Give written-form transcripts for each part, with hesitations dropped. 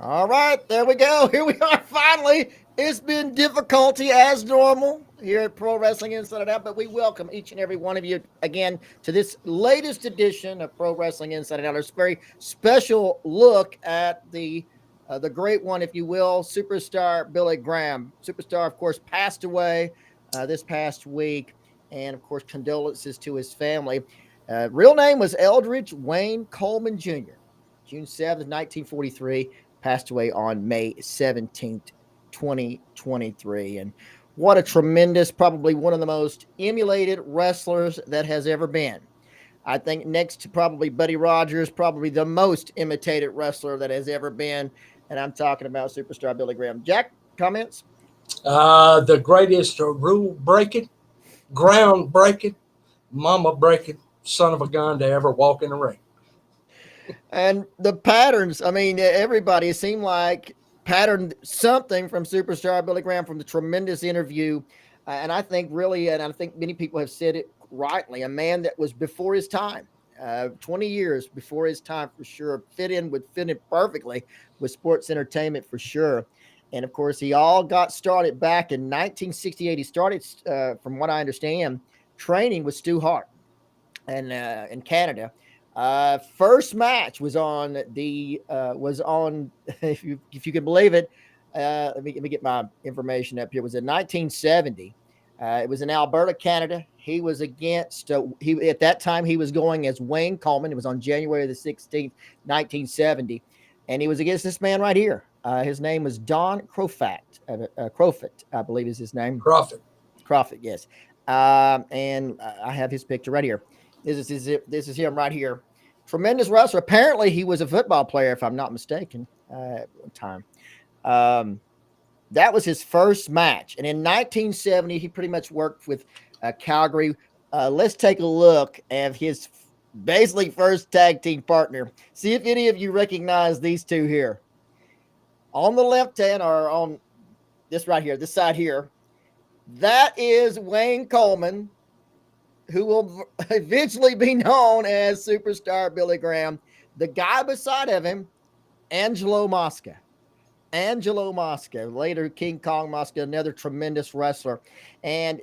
All right, there we go. Here we are finally. It's been difficulty as normal here at Pro Wrestling Inside Out, but we welcome each and every one of you again to this latest edition of Pro Wrestling Inside Out. It's a very special look at the great one, if you will, superstar Billy Graham. Superstar, of course, passed away this past week, and of course, condolences to his family. Real name was Eldridge Wayne Coleman Jr. June 7th, 1943, passed away on May 17th, 2023. And what a tremendous, probably one of the most emulated wrestlers that has ever been. I think next to probably Buddy Rogers, probably the most imitated wrestler that has ever been. And I'm talking about superstar Billy Graham. Jack, comments? The greatest rule breaking, ground breaking, mama breaking son of a gun to ever walk in the ring. And the patterns, I mean, everybody seemed like patterned something from superstar Billy Graham from the tremendous interview. And I think really, and I think many people have said it rightly, a man that was before his time. 20 years before his time for sure. Would fit in perfectly with sports entertainment for sure. And of course, he all got started back in 1968. He started, from what I understand, training with Stu Hart and in Canada. First match was on the if you can believe it. Let me get my information up here. It was in 1970. It was in Alberta, Canada. He was against he at that time he was going as Wayne Coleman. It was on January the 16th, 1970, and he was against this man right here. His name was Don Crofat. Crofit, I believe is his name. Profit. Crofit, yes. And I have his picture right here. This is him right here. Tremendous wrestler. Apparently, he was a football player, if I'm not mistaken, at one time. That was his first match. And in 1970, he pretty much worked with Calgary. Let's take a look at his basically first tag team partner. See if any of you recognize these two here. On the left hand, or on this right here, this side here, that is Wayne Coleman, who will eventually be known as superstar Billy Graham. The guy beside of him, Angelo Mosca. Angelo Mosca, later King Kong Mosca, another tremendous wrestler. And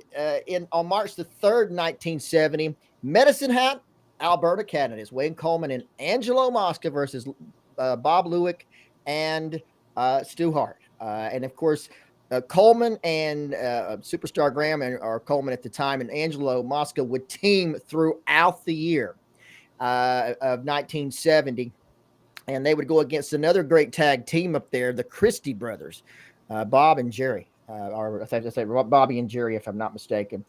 on March the 3rd, 1970, Medicine Hat, Alberta, Canada, is Wayne Coleman and Angelo Mosca versus Bob Lewick and Stu Hart. And of course, Coleman and superstar Graham, or Coleman at the time, and Angelo Mosca would team throughout the year of 1970. And they would go against another great tag team up there, the Christie brothers, Bob and Jerry, or I say Bobby and Jerry, if I'm not mistaken.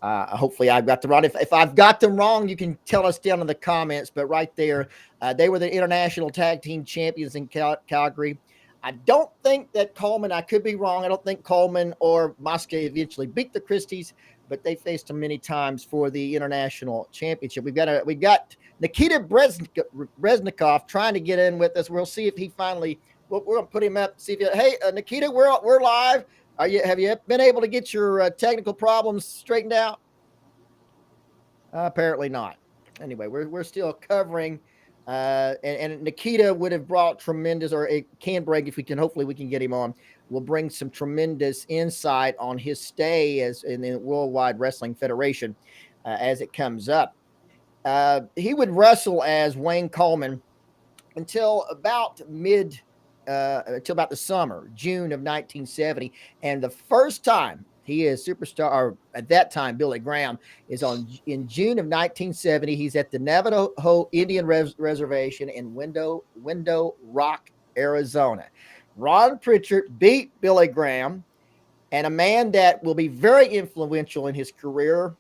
Hopefully, I've got them wrong. If I've got them wrong, you can tell us down in the comments. But right there, they were the international tag team champions in Calgary. I don't think that Coleman, I could be wrong. I don't think Coleman or Mosca eventually beat the Christies, but they faced them many times for the international championship. We've got Nikita Breznikov trying to get in with us. We'll see if he finally. We're going to put him up. See if hey Nikita, we're live. Have you been able to get your technical problems straightened out? Apparently not. Anyway, we're still covering. And Nikita would have brought tremendous, or it can bring, if we can, hopefully we can get him on. We'll bring some tremendous insight on his stay as in the Worldwide Wrestling Federation as it comes up. He would wrestle as Wayne Coleman until about until about the summer, June of 1970. And the first time he is superstar, or at that time, Billy Graham is in June of 1970. He's at the Navajo Indian Reservation in Window Rock, Arizona. Ron Pritchard beat Billy Graham, and a man that will be very influential in his career,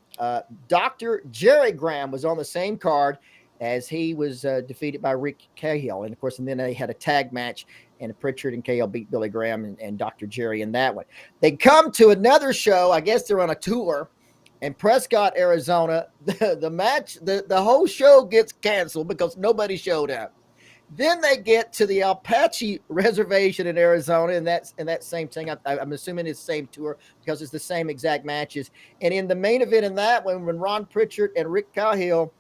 Dr. Jerry Graham, was on the same card as he was defeated by Rick Cahill. And of course, and then they had a tag match, and Pritchard and Cahill beat Billy Graham and Dr. Jerry in that one. They come to another show. I guess they're on a tour in Prescott, Arizona. The match, the whole show gets canceled because nobody showed up. Then they get to the Apache Reservation in Arizona, and that's that same thing. I'm assuming it's the same tour because it's the same exact matches. And in the main event in that one, when Ron Pritchard and Rick Cahill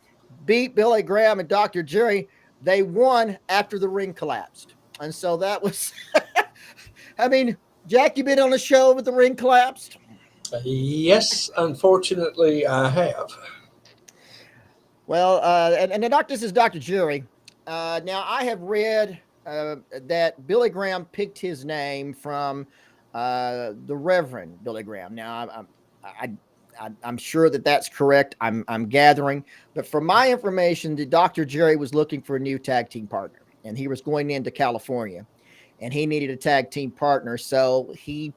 beat Billy Graham and Dr. Jerry, they won after the ring collapsed. And so that was, I mean, Jack, you been on a show with the ring collapsed? Yes, unfortunately, I have. Well, and the doctor, this is Dr. Jury. Now, I have read that Billy Graham picked his name from the Reverend Billy Graham. Now, I'm sure that that's correct. I'm gathering, but from my information, the Dr. Jerry was looking for a new tag team partner, and he was going into California, and he needed a tag team partner, so he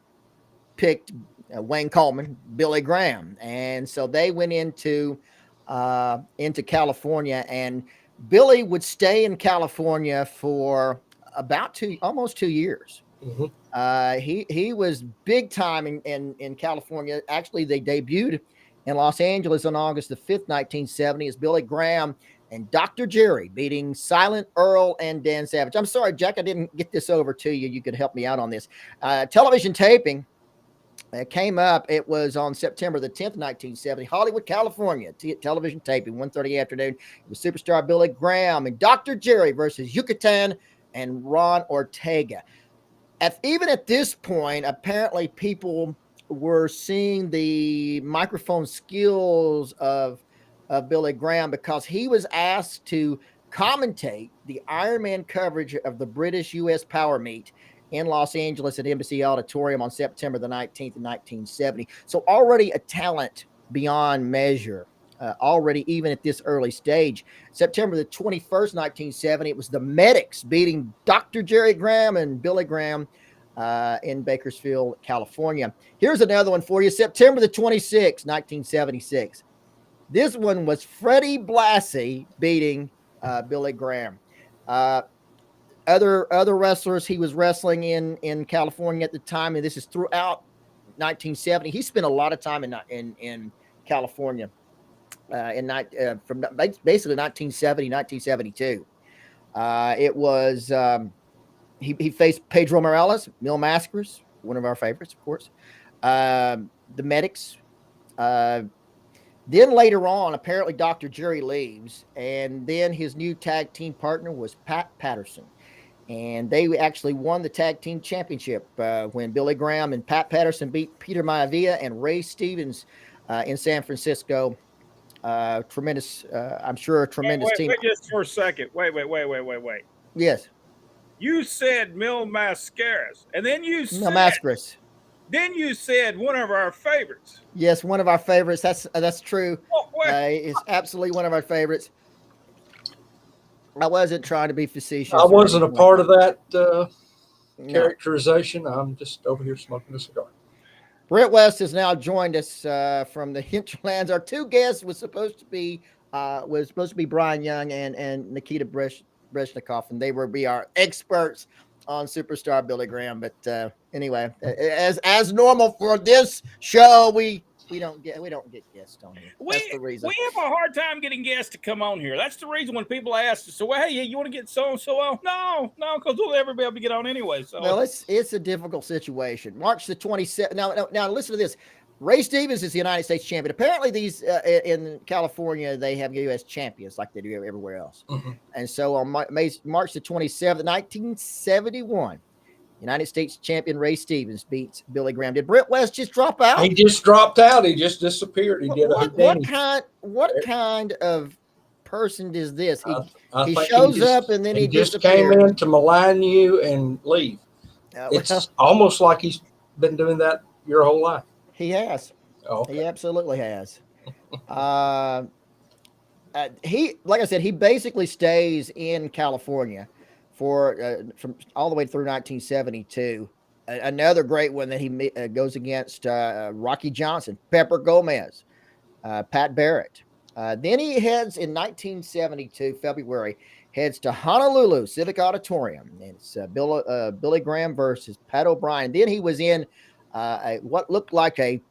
picked Wayne Coleman, Billy Graham, and so they went into California, and Billy would stay in California for about almost 2 years. Hmm. He was big time in California. Actually, they debuted in Los Angeles on August the 5th, 1970, as Billy Graham and Dr. Jerry beating Silent Earl and Dan Savage. I'm sorry, Jack, I didn't get this over to you. You could help me out on this. Television taping came up. It was on September the 10th, 1970, Hollywood, California. Television taping, 1:30 afternoon. It was superstar Billy Graham and Dr. Jerry versus Yucatan and Ron Ortega. Even at this point, apparently people were seeing the microphone skills of Billy Graham, because he was asked to commentate the Ironman coverage of the British U.S. Power Meet in Los Angeles at Embassy Auditorium on September the 19th, 1970. So already a talent beyond measure. Already, even at this early stage. September the 21st, 1970, it was the Medics beating Dr. Jerry Graham and Billy Graham in Bakersfield, California. Here's another one for you. September the 26th, 1976. This one was Freddie Blassie beating Billy Graham. Other wrestlers he was wrestling in California at the time, and this is throughout 1970. He spent a lot of time in California. From basically 1970, 1972. It was he faced Pedro Morales, Mil Mascaras, one of our favorites, of course. The Medics. Then later on, apparently Dr. Jerry leaves, and then his new tag team partner was Pat Patterson. And they actually won the tag team championship when Billy Graham and Pat Patterson beat Peter Maivia and Ray Stevens in San Francisco. Tremendous, I'm sure a tremendous team. Wait just for a second. Wait. Yes. You said Mil Mascaras, and then you said Mil Mascaras. Then you said one of our favorites. Yes, one of our favorites. That's true. Oh, it's absolutely one of our favorites. I wasn't trying to be facetious. I wasn't a part of that characterization. I'm just over here smoking a cigar. Brett West has now joined us from the hinterlands. Our two guests was supposed to be Brian Young and Nikita Breshnikov, and they will be our experts on superstar Billy Graham. But anyway, as normal for this show, we don't get guests on here. That's the reason. We have a hard time getting guests to come on here. That's the reason when people ask us, so well, hey, you want to get so and so on? No, because we'll never be able to get on anyway. So well, it's a difficult situation. March the 27th. Now listen to this. Ray Stevens is the United States champion. Apparently, these in California they have U.S. champions like they do everywhere else. Mm-hmm. And so on March the 27th, 1971. United States champion Ray Stevens beats Billy Graham. Did Brett West just drop out? He just dropped out. He just disappeared. He did what kind of person is this? He think shows up and then he just came in to malign you and leave. It's almost like he's been doing that your whole life. He has. Oh, okay. He absolutely has. He, like I said, he basically stays in California for from all the way through 1972. Another great one that he goes against Rocky Johnson, Pepper Gomez, Pat Barrett. Then he heads in 1972, February, heads to Honolulu Civic Auditorium. And it's Billy Graham versus Pat O'Brien. Then he was in what looked like a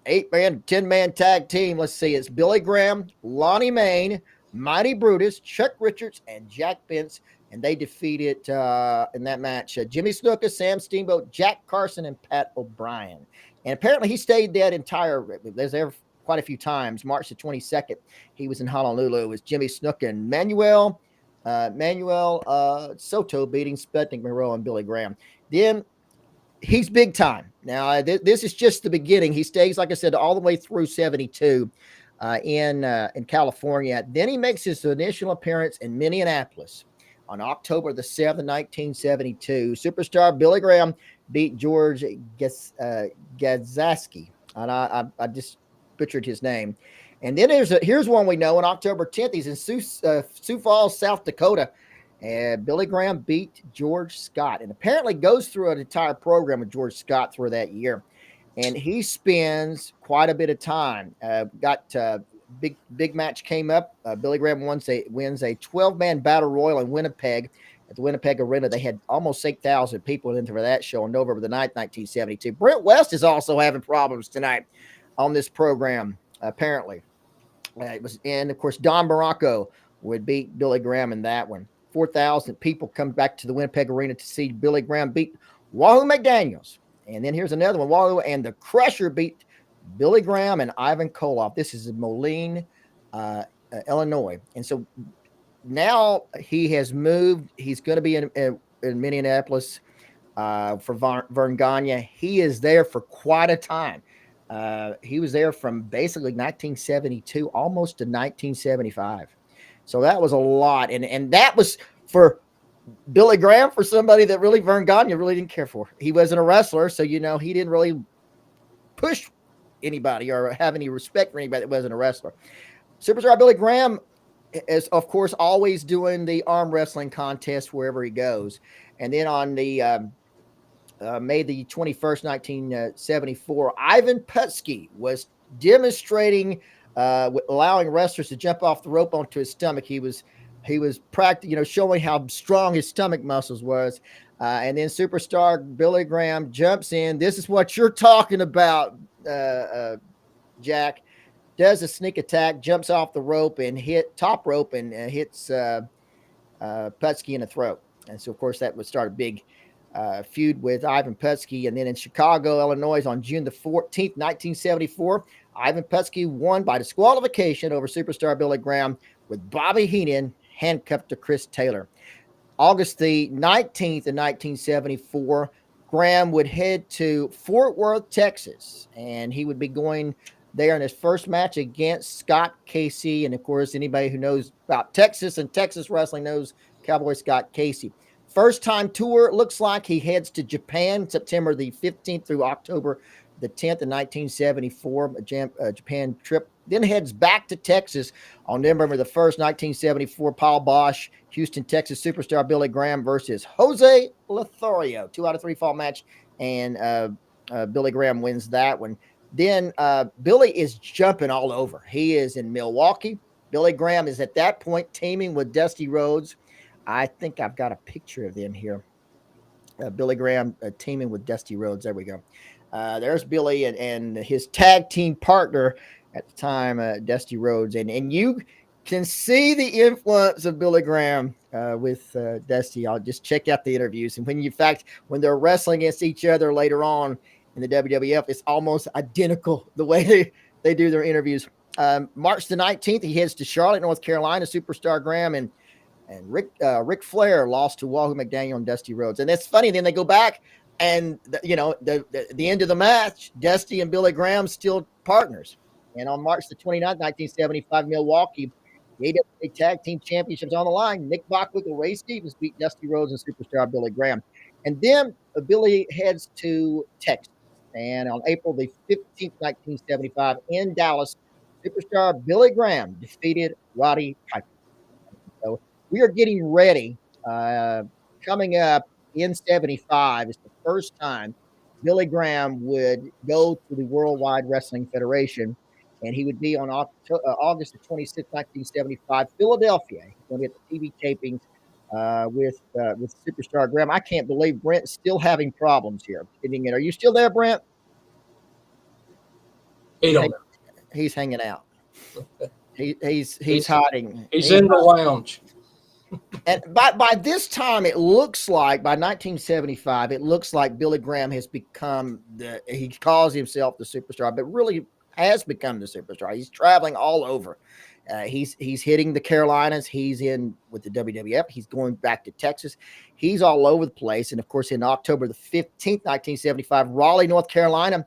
8-man, 10-man tag team. Let's see. It's Billy Graham, Lonnie Main, Mighty Brutus, Chuck Richards, and Jack Bence. And they defeated in that match Jimmy Snuka, Sam Steamboat, Jack Carson, and Pat O'Brien. And apparently he stayed that entire – there's there quite a few times. March the 22nd, he was in Honolulu. It was Jimmy Snuka and Manuel Manuel Soto beating Sputnik Monroe and Billy Graham. Then he's big time. Now, this is just the beginning. He stays, like I said, all the way through 72 in California. Then he makes his initial appearance in Minneapolis on October the 7th, 1972. Superstar Billy Graham beat George Gadzaski. And I just butchered his name. And then here's one we know. On October 10th, he's in Sioux Falls, South Dakota. And Billy Graham beat George Scott and apparently goes through an entire program with George Scott through that year. And he spends quite a bit of time. Big match came up. Billy Graham wins a 12-man battle royal in Winnipeg at the Winnipeg Arena. They had almost 8,000 people into that show on November the 9th, 1972. Brent West is also having problems tonight on this program, apparently. And of course, Don Barranco would beat Billy Graham in that one. 4,000 people come back to the Winnipeg Arena to see Billy Graham beat Wahoo McDaniels. And then here's another one. Wahoo and the Crusher beat Billy Graham and Ivan Koloff. This is in Moline, Illinois. And so now he has moved. He's going to be in Minneapolis for Vern Gagne. He is there for quite a time. He was there from basically 1972 almost to 1975. So that was a lot. And that was for Billy Graham, for somebody that really Vern Gagne really didn't care for. He wasn't a wrestler, so, he didn't really push anybody or have any respect for anybody that wasn't a wrestler. Superstar Billy Graham is, of course, always doing the arm wrestling contest wherever he goes. And then on the May the 21st, 1974, Ivan Putski was demonstrating allowing wrestlers to jump off the rope onto his stomach. He was showing how strong his stomach muscles was. And then superstar Billy Graham jumps in. This is what you're talking about, Jack. Does a sneak attack, jumps off the rope and top rope and hits Putski in the throat. And so, of course, that would start a big feud with Ivan Putski. And then in Chicago, Illinois, on June the 14th, 1974, Ivan Putski won by disqualification over superstar Billy Graham with Bobby Heenan handcuffed to Chris Taylor. August the 19th of 1974, Graham would head to Fort Worth, Texas, and he would be going there in his first match against Scott Casey. And, of course, anybody who knows about Texas and Texas wrestling knows Cowboy Scott Casey. First-time tour, it looks like he heads to Japan September the 15th through October the 10th of 1974, Japan trip. Then heads back to Texas on November the 1st, 1974. Paul Bosch, Houston, Texas superstar Billy Graham versus Jose Lothario. 2 out of 3 fall match, and Billy Graham wins that one. Then Billy is jumping all over. He is in Milwaukee. Billy Graham is at that point teaming with Dusty Rhodes. I think I've got a picture of them here. Billy Graham teaming with Dusty Rhodes. There we go. There's Billy and his tag team partner at the time, Dusty Rhodes. And you can see the influence of Billy Graham with Dusty. I'll just check out the interviews. And when they're wrestling against each other later on in the WWF, it's almost identical the way they do their interviews. March the 19th, he heads to Charlotte, North Carolina. Superstar Graham and Ric Flair lost to Wahoo McDaniel and Dusty Rhodes. And it's funny, then they go back and, the end of the match, Dusty and Billy Graham still partners. And on March the 29th, 1975, Milwaukee, the AWA Tag Team Championships on the line. Nick Bockwinkel, Ray Stevens beat Dusty Rhodes and superstar Billy Graham. And then Billy heads to Texas. And on April the 15th, 1975, in Dallas, superstar Billy Graham defeated Roddy Piper. So we are getting ready. Coming up in 75 is the first time Billy Graham would go to the Worldwide Wrestling Federation, and he would be on August the 26th, 1975, Philadelphia. He's going to get the TV tapings with superstar Graham. I can't believe Brent's still having problems here. Are you still there, Brent? He's hanging out. He's hiding. He's in the lounge. And by this time, it looks like, by 1975, it looks like Billy Graham has become he calls himself the superstar, but really has become the superstar. He's traveling all over. He's hitting the Carolinas. He's in with the WWF. He's going back to Texas. He's all over the place. And of course, in October the 15th, 1975, Raleigh, North Carolina,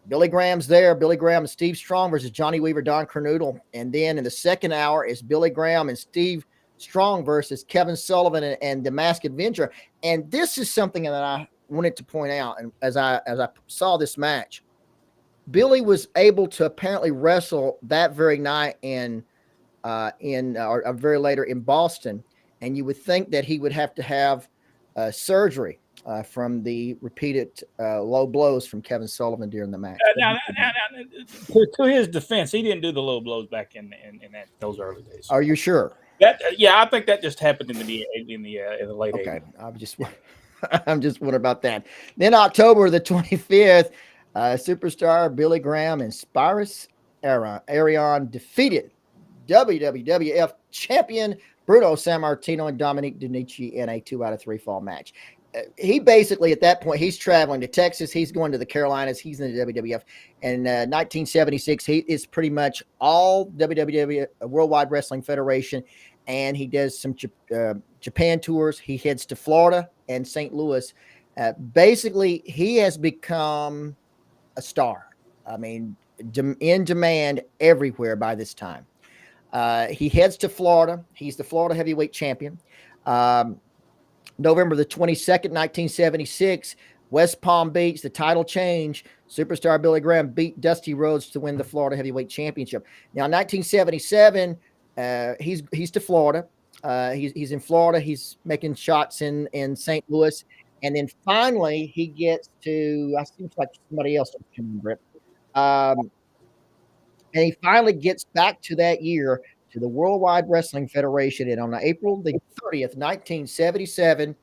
Billy Graham's there. Billy Graham and Steve Strong versus Johnny Weaver, Don Kernoodle. And then in the second hour is Billy Graham and Steve Strong versus Kevin Sullivan and the Masked Avenger. And this is something that I wanted to point out. And as I saw this match, Billy was able to apparently wrestle that very night or very later in Boston, and you would think that he would have to have surgery from the repeated low blows from Kevin Sullivan during the match. Now, to his defense, he didn't do the low blows back in those early days. Are you sure? Yeah, I think that just happened in the late 80s. I'm just wondering about that. Then October the 25th, Superstar Billy Graham and Spyros Arion defeated WWF champion Bruno Sammartino and Dominique Donici in a 2 out of 3 fall match. He basically, at that point, he's traveling to Texas. He's going to the Carolinas. He's in the WWF. And 1976, he is pretty much all WWF, Worldwide Wrestling Federation, and he does some Japan tours. He heads to Florida and St. Louis. Basically, he has become a star. I mean, in demand everywhere by this time. He heads to Florida. He's the Florida heavyweight champion. November the 22nd, 1976, West Palm Beach, the title change. Superstar Billy Graham beat Dusty Rhodes to win the Florida Heavyweight Championship. Now, 1977, he's to Florida. He's in Florida. He's making shots in St. Louis. And then finally, he gets to, I seems like somebody else can remember it. And he finally gets back to that year to the Worldwide Wrestling Federation. And on April the 30th, 1977,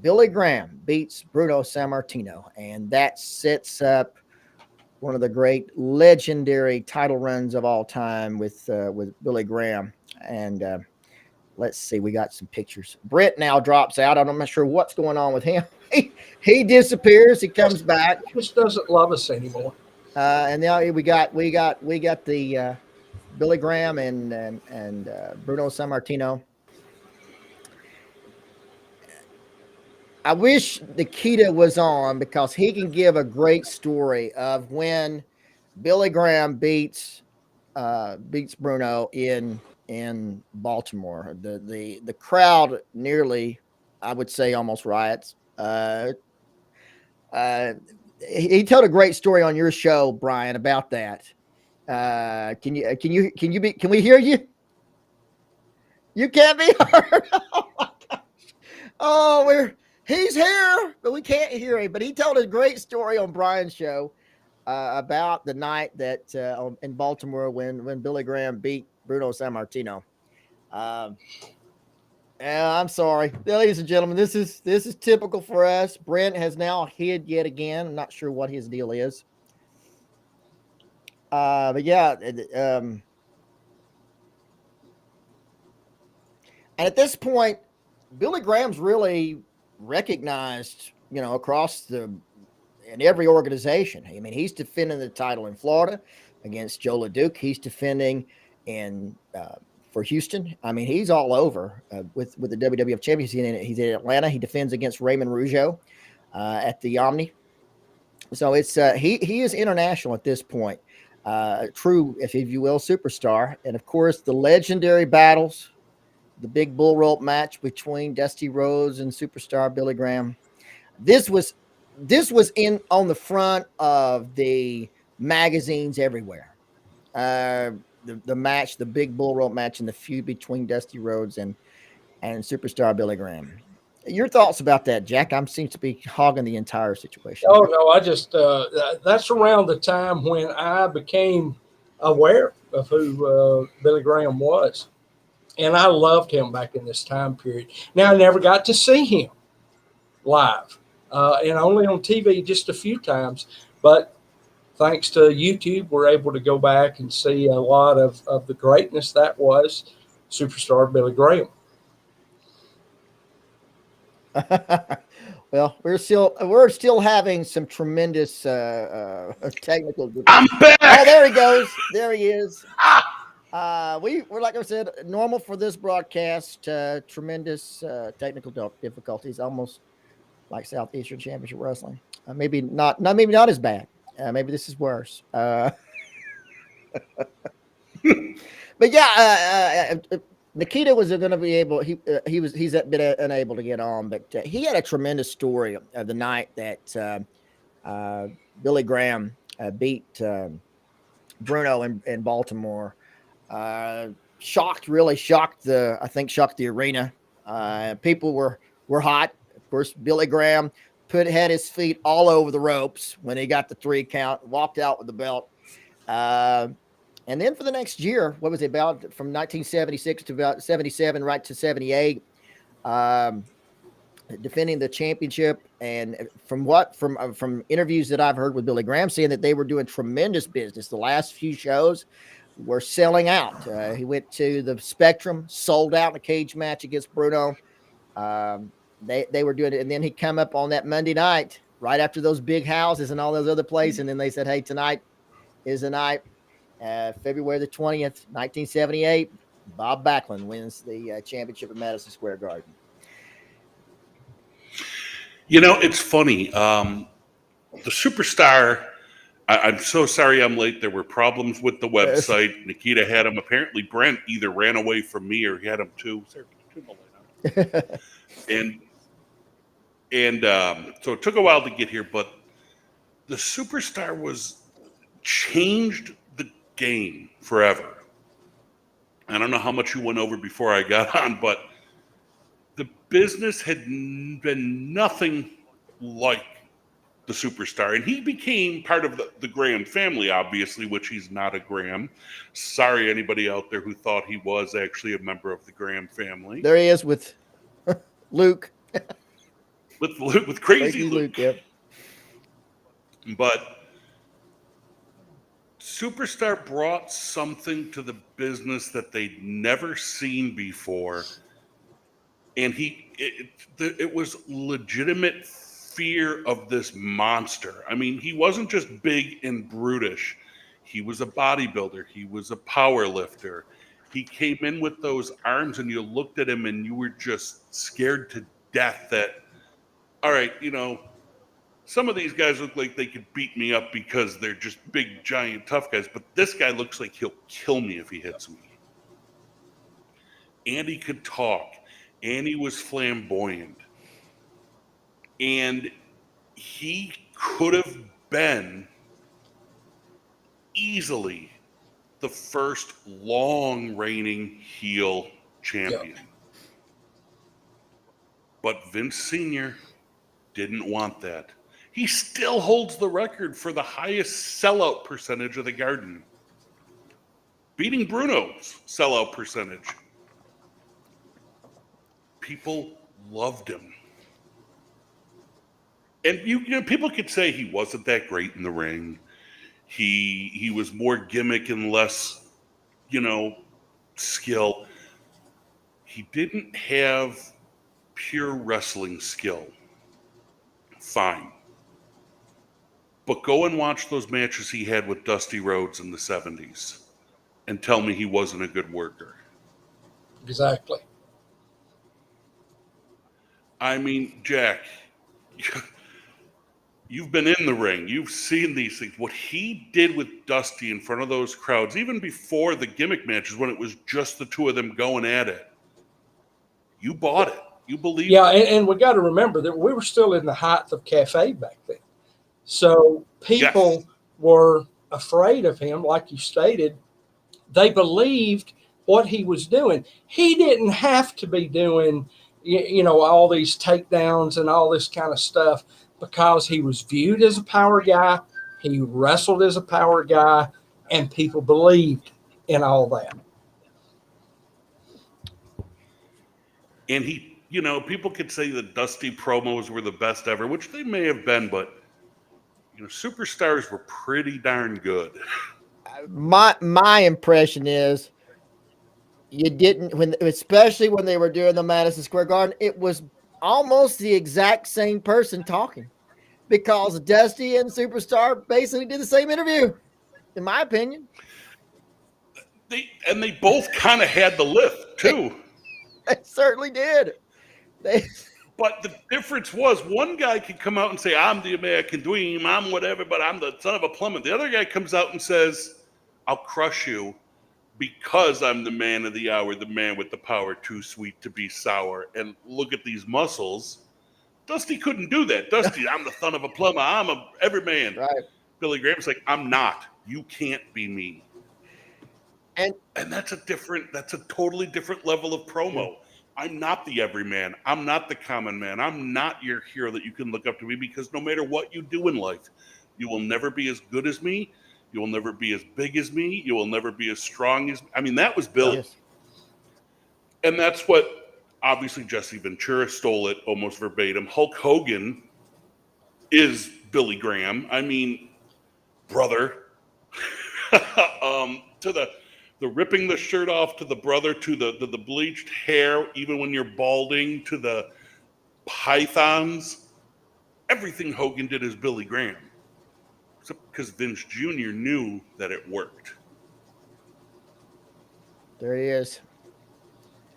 Billy Graham beats Bruno Sammartino. And that sets up one of the great legendary title runs of all time with Billy Graham. And let's see, we got some pictures. Brett now drops out. I'm not sure what's going on with him. He disappears. He comes back. Just doesn't love us anymore. And now we got the Billy Graham and Bruno Sammartino. I wish Nikita was on because he can give a great story of when Billy Graham beats Bruno in Baltimore. The crowd nearly, I would say, almost riots. He told a great story on your show, Brian, about that. Can we hear you? You can't be heard. Oh my gosh. Oh, he's here, but we can't hear him. But he told a great story on Brian's show about the night that in Baltimore when Billy Graham beat Bruno Sammartino. I'm sorry, ladies and gentlemen. This is typical for us. Brent has now hid yet again. I'm not sure what his deal is. But yeah, and at this point, Billy Graham's really recognized, across in every organization. I mean, he's defending the title in Florida against Joe LeDuc. He's defending for Houston. I mean, he's all over with the WWF champions. He's in Atlanta. He defends against Raymond Rougeau at the Omni. So it's he is international at this point. True, if you will, superstar. And of course, the legendary battles, the big bull rope match between Dusty Rhodes and superstar Billy Graham. This was on the front of the magazines everywhere. The match, the big bull rope match, and the feud between Dusty Rhodes and superstar Billy Graham. Your thoughts about that, Jack? I seem to be hogging the entire situation. Oh no, I just that's around the time when I became aware of who Billy Graham was, and I loved him back in this time period. Now I never got to see him live, and only on TV just a few times, but thanks to YouTube, we're able to go back and see a lot of the greatness that was superstar Billy Graham. Well, we're still having some tremendous technical. I'm back. Oh, there he goes. There he is. We're like I said, normal for this broadcast. Tremendous technical difficulties, almost like Southeastern Championship Wrestling. Maybe not. Maybe not as bad. Maybe this is worse. But yeah, Nikita was going to be able. He's been unable to get on, but he had a tremendous story of the night that Billy Graham beat Bruno in Baltimore. Really shocked the arena. People were hot. Of course, Billy Graham had his feet all over the ropes when he got the 3 count, walked out with the belt. And then for the next year, what was it about from 1976 to about 77, right to 78, defending the championship. And from interviews that I've heard with Billy Graham, saying that they were doing tremendous business. The last few shows were selling out. He went to the Spectrum, sold out in a cage match against Bruno. They were doing it, and then he come up on that Monday night right after those big houses and all those other places, and then they said, "Hey, tonight is the night." February the 20th, 1978, Bob Backlund wins the championship at Madison Square Garden. You know, it's funny. The Superstar, I'm so sorry I'm late. There were problems with the website. Nikita had him. Apparently, Brent either ran away from me or he had him too. So it took a while to get here, but the Superstar changed the game forever. I don't know how much you went over before I got on, but the business had been nothing like the Superstar. And he became part of the Graham family, obviously, which he's not a Graham. Sorry, anybody out there who thought he was actually a member of the Graham family. There he is with Luke. with crazy Luke. Yep. But Superstar brought something to the business that they'd never seen before. And it was legitimate fear of this monster. I mean, he wasn't just big and brutish. He was a bodybuilder. He was a power lifter. He came in with those arms, and you looked at him and you were just scared to death that, all right, you know, some of these guys look like they could beat me up because they're just big, giant, tough guys. But this guy looks like he'll kill me if he hits me. And he could talk. And he was flamboyant. And he could have been easily the first long reigning heel champion. Yep. But Vince Sr. didn't want that. He still holds the record for the highest sellout percentage of the Garden, beating Bruno's sellout percentage. People loved him. And you know, people could say he wasn't that great in the ring. He was more gimmick and less, you know, skill. He didn't have pure wrestling skill. Fine. But go and watch those matches he had with Dusty Rhodes in the 70s and tell me he wasn't a good worker. Exactly. I mean, Jack, you've been in the ring. You've seen these things. What he did with Dusty in front of those crowds, even before the gimmick matches when it was just the two of them going at it, you bought it. You believed it. And we got to remember that we were still in the height of cafe back then. So people were afraid of him, like you stated. They believed what he was doing. He didn't have to be doing, you know, all these takedowns and all this kind of stuff because he was viewed as a power guy. He wrestled as a power guy, and people believed in all that. And he, you know, people could say the Dusty promos were the best ever, which they may have been, but you know, Superstars were pretty darn good. My impression is you didn't especially when they were doing the Madison Square Garden, it was almost the exact same person talking because Dusty and Superstar basically did the same interview, in my opinion. They both kind of had the lift too. They certainly did. They But the difference was one guy could come out and say, I'm the American dream, I'm whatever, but I'm the son of a plumber. The other guy comes out and says, I'll crush you because I'm the man of the hour, the man with the power, too sweet to be sour. And look at these muscles. Dusty couldn't do that. Dusty, I'm the son of a plumber, I'm a every man. right. Billy Graham's like, I'm not. You can't be me. And that's a totally different level of promo. I'm not the everyman. I'm not the common man. I'm not your hero that you can look up to me, because no matter what you do in life, you will never be as good as me. You will never be as big as me. You will never be as strong as me. I mean, that was Billy. yes. And that's what, obviously, Jesse Ventura stole it almost verbatim. Hulk Hogan is Billy Graham. I mean, brother. To the ripping the shirt off, to the brother, to the bleached hair, even when you're balding, to the pythons. Everything Hogan did is Billy Graham. Because Vince Jr. knew that it worked. There he is.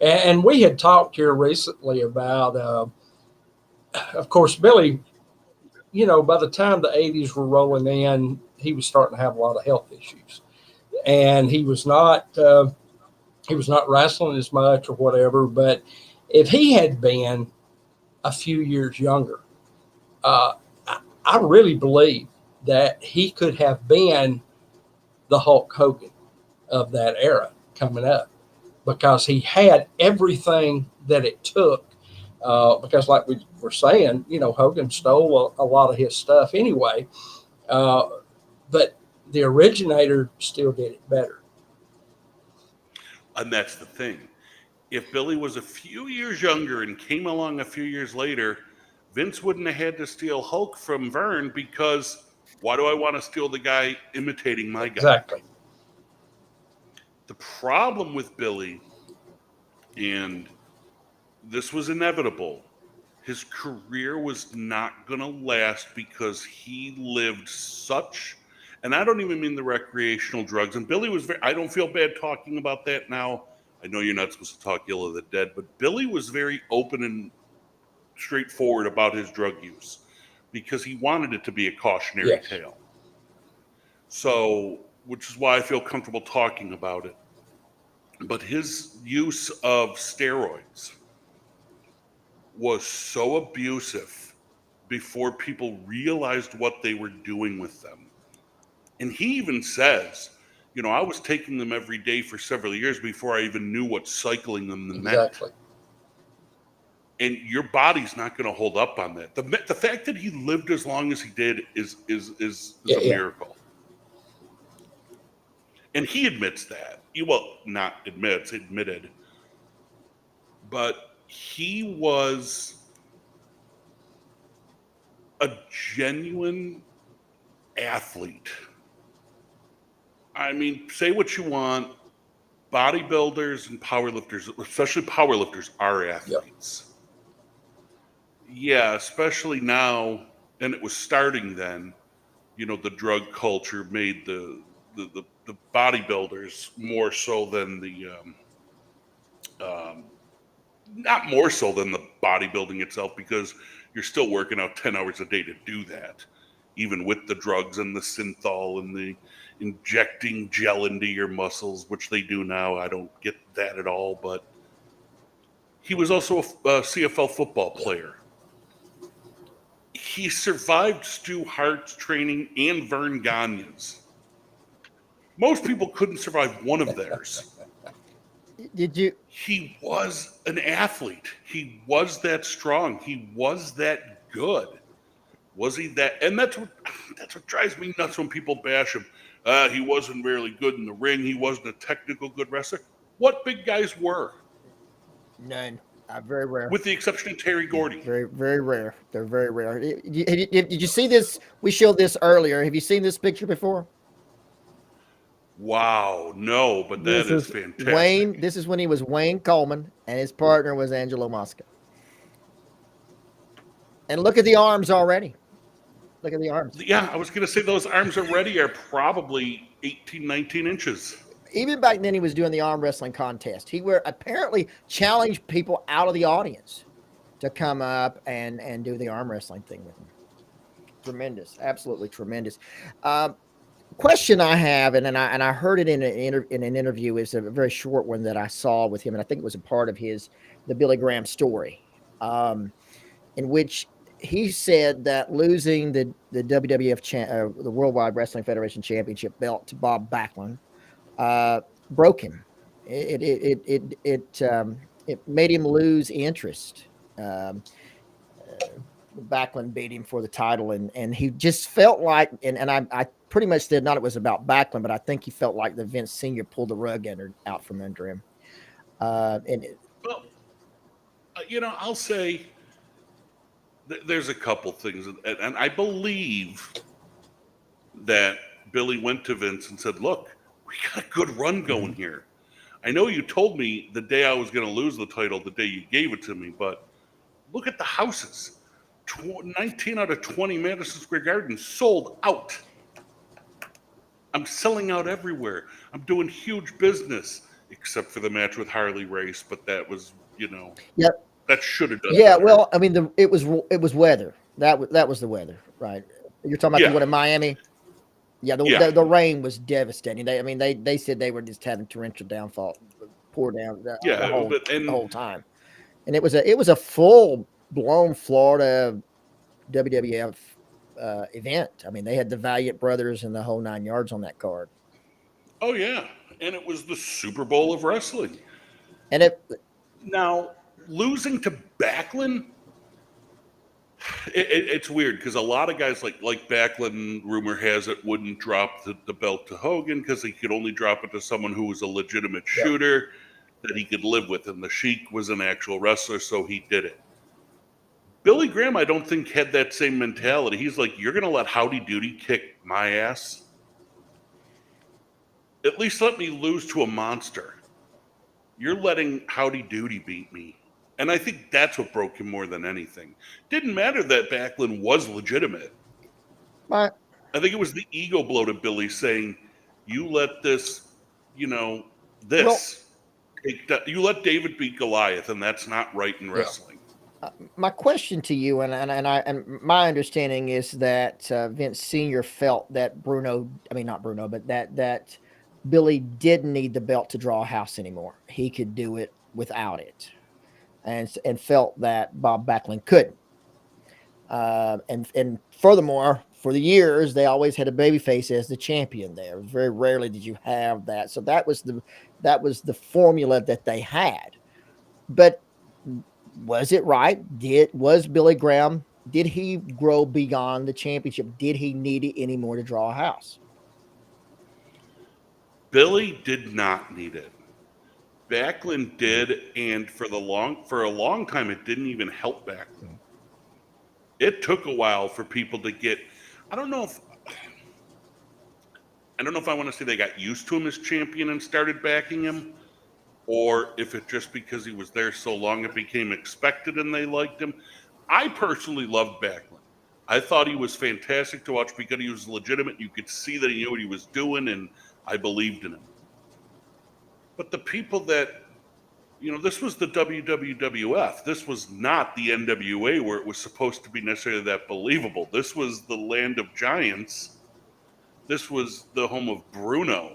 And we had talked here recently about, of course, Billy, by the time the 80s were rolling in, he was starting to have a lot of health issues. And he was not wrestling as much or whatever. But if he had been a few years younger, I really believe that he could have been the Hulk Hogan of that era coming up, because he had everything that it took. Because like we were saying, Hogan stole a lot of his stuff anyway. But the originator still did it better. And that's the thing. If Billy was a few years younger and came along a few years later, Vince wouldn't have had to steal Hulk from Vern, because why do I want to steal the guy imitating my guy? Exactly. The problem with Billy, and this was inevitable, his career was not going to last because he lived such, and I don't even mean the recreational drugs. And Billy was I don't feel bad talking about that now. I know you're not supposed to talk ill of the dead, but Billy was very open and straightforward about his drug use, because he wanted it to be a cautionary tale. So, which is why I feel comfortable talking about it. But his use of steroids was so abusive before people realized what they were doing with them. And he even says, I was taking them every day for several years before I even knew what cycling them meant. Exactly. And your body's not going to hold up on that. The fact that he lived as long as he did is a miracle. And he admits that. Admitted. But he was a genuine athlete. I mean, say what you want. Bodybuilders and powerlifters, especially powerlifters, are athletes. Yeah, especially now, and it was starting then. The drug culture made the bodybuilders more so than not more so than the bodybuilding itself, because you're still working out 10 hours a day to do that, even with the drugs and the synthol and the injecting gel into your muscles, which they do now. I don't get that at all. But he was also a CFL football player. He survived Stu Hart's training and Vern Gagne's. Most people couldn't survive one of theirs. Did you? He was an athlete. He was that strong. He was that good. Was he that? And that's what drives me nuts when people bash him. He wasn't really good in the ring. He wasn't a technical good wrestler. What big guys were? None. Very rare. With the exception of Terry Gordy. Very, very rare. They're very rare. Did you see this? We showed this earlier. Have you seen this picture before? Wow, no, but that is fantastic. Wayne, this is when he was Wayne Coleman, and his partner was Angelo Mosca. And look at the arms already. Look at the arms. Yeah, I was going to say those arms already are probably 18, 19 inches. even back then he was doing the arm wrestling contest. He were apparently challenged people out of the audience to come up and do the arm wrestling thing with him. Tremendous, absolutely tremendous. Question I have, and I heard it in an interview. Is a very short one that I saw with him, and I think it was a part of the Billy Graham story, in which he said that losing the WWF the Worldwide Wrestling Federation Championship belt to Bob Backlund broke him. It made him lose interest. Backlund beat him for the title, and he just felt like, and I pretty much said not it was about Backlund, but I think he felt like the Vince Sr. pulled the rug out from under him. Well, I'll say there's a couple things, and I believe that Billy went to Vince and said, "Look, we got a good run going here. I know you told me the day I was going to lose the title, the day you gave it to me, but look at the houses. 19 out of 20 Madison Square Garden sold out. I'm selling out everywhere. I'm doing huge business, except for the match with Harley Race, but that was, Yep. that should have done Yeah, better." well, I mean, it was weather. That was the weather, right? You're talking about the one in Miami. Yeah, the rain was devastating. They said they were just having torrential downfall, pour down the whole time, and it was a full blown Florida WWF event. I mean, they had the Valiant Brothers and the whole 9 yards on that card. Oh yeah, and it was the Super Bowl of wrestling. And now losing to Backlund, it's weird because a lot of guys like Backlund, rumor has it, wouldn't drop the belt to Hogan because he could only drop it to someone who was a legitimate shooter that he could live with, and the Sheik was an actual wrestler, so he did it. Billy Graham, I don't think, had that same mentality. He's like, "You're going to let Howdy Doody kick my ass? At least let me lose to a monster. You're letting Howdy Doody beat me." And I think that's what broke him more than anything. Didn't matter that Backlund was legitimate. Right. I think it was the ego blow to Billy saying, "You let this, you let David beat Goliath, and that's not right in wrestling." My question to you, and my understanding is that Vince Sr. felt that that Billy didn't need the belt to draw a house anymore. He could do it without it, and felt that Bob Backlund couldn't. And furthermore, for the years, they always had a babyface as the champion there. Very rarely did you have that. So that was the formula that they had. But was it right? Was Billy Graham, did he grow beyond the championship? Did he need it anymore to draw a house? Billy did not need it. Backlund did, and for a long time, it didn't even help Backlund. It took a while for people to get. I don't know if I want to say they got used to him as champion and started backing him, or if it just because he was there so long it became expected and they liked him. I personally loved Backlund. I thought he was fantastic to watch because he was legitimate. You could see that he knew what he was doing, and I believed in him. But the people that, this was the WWF. This was not the NWA where it was supposed to be necessarily that believable. This was the land of giants. This was the home of Bruno.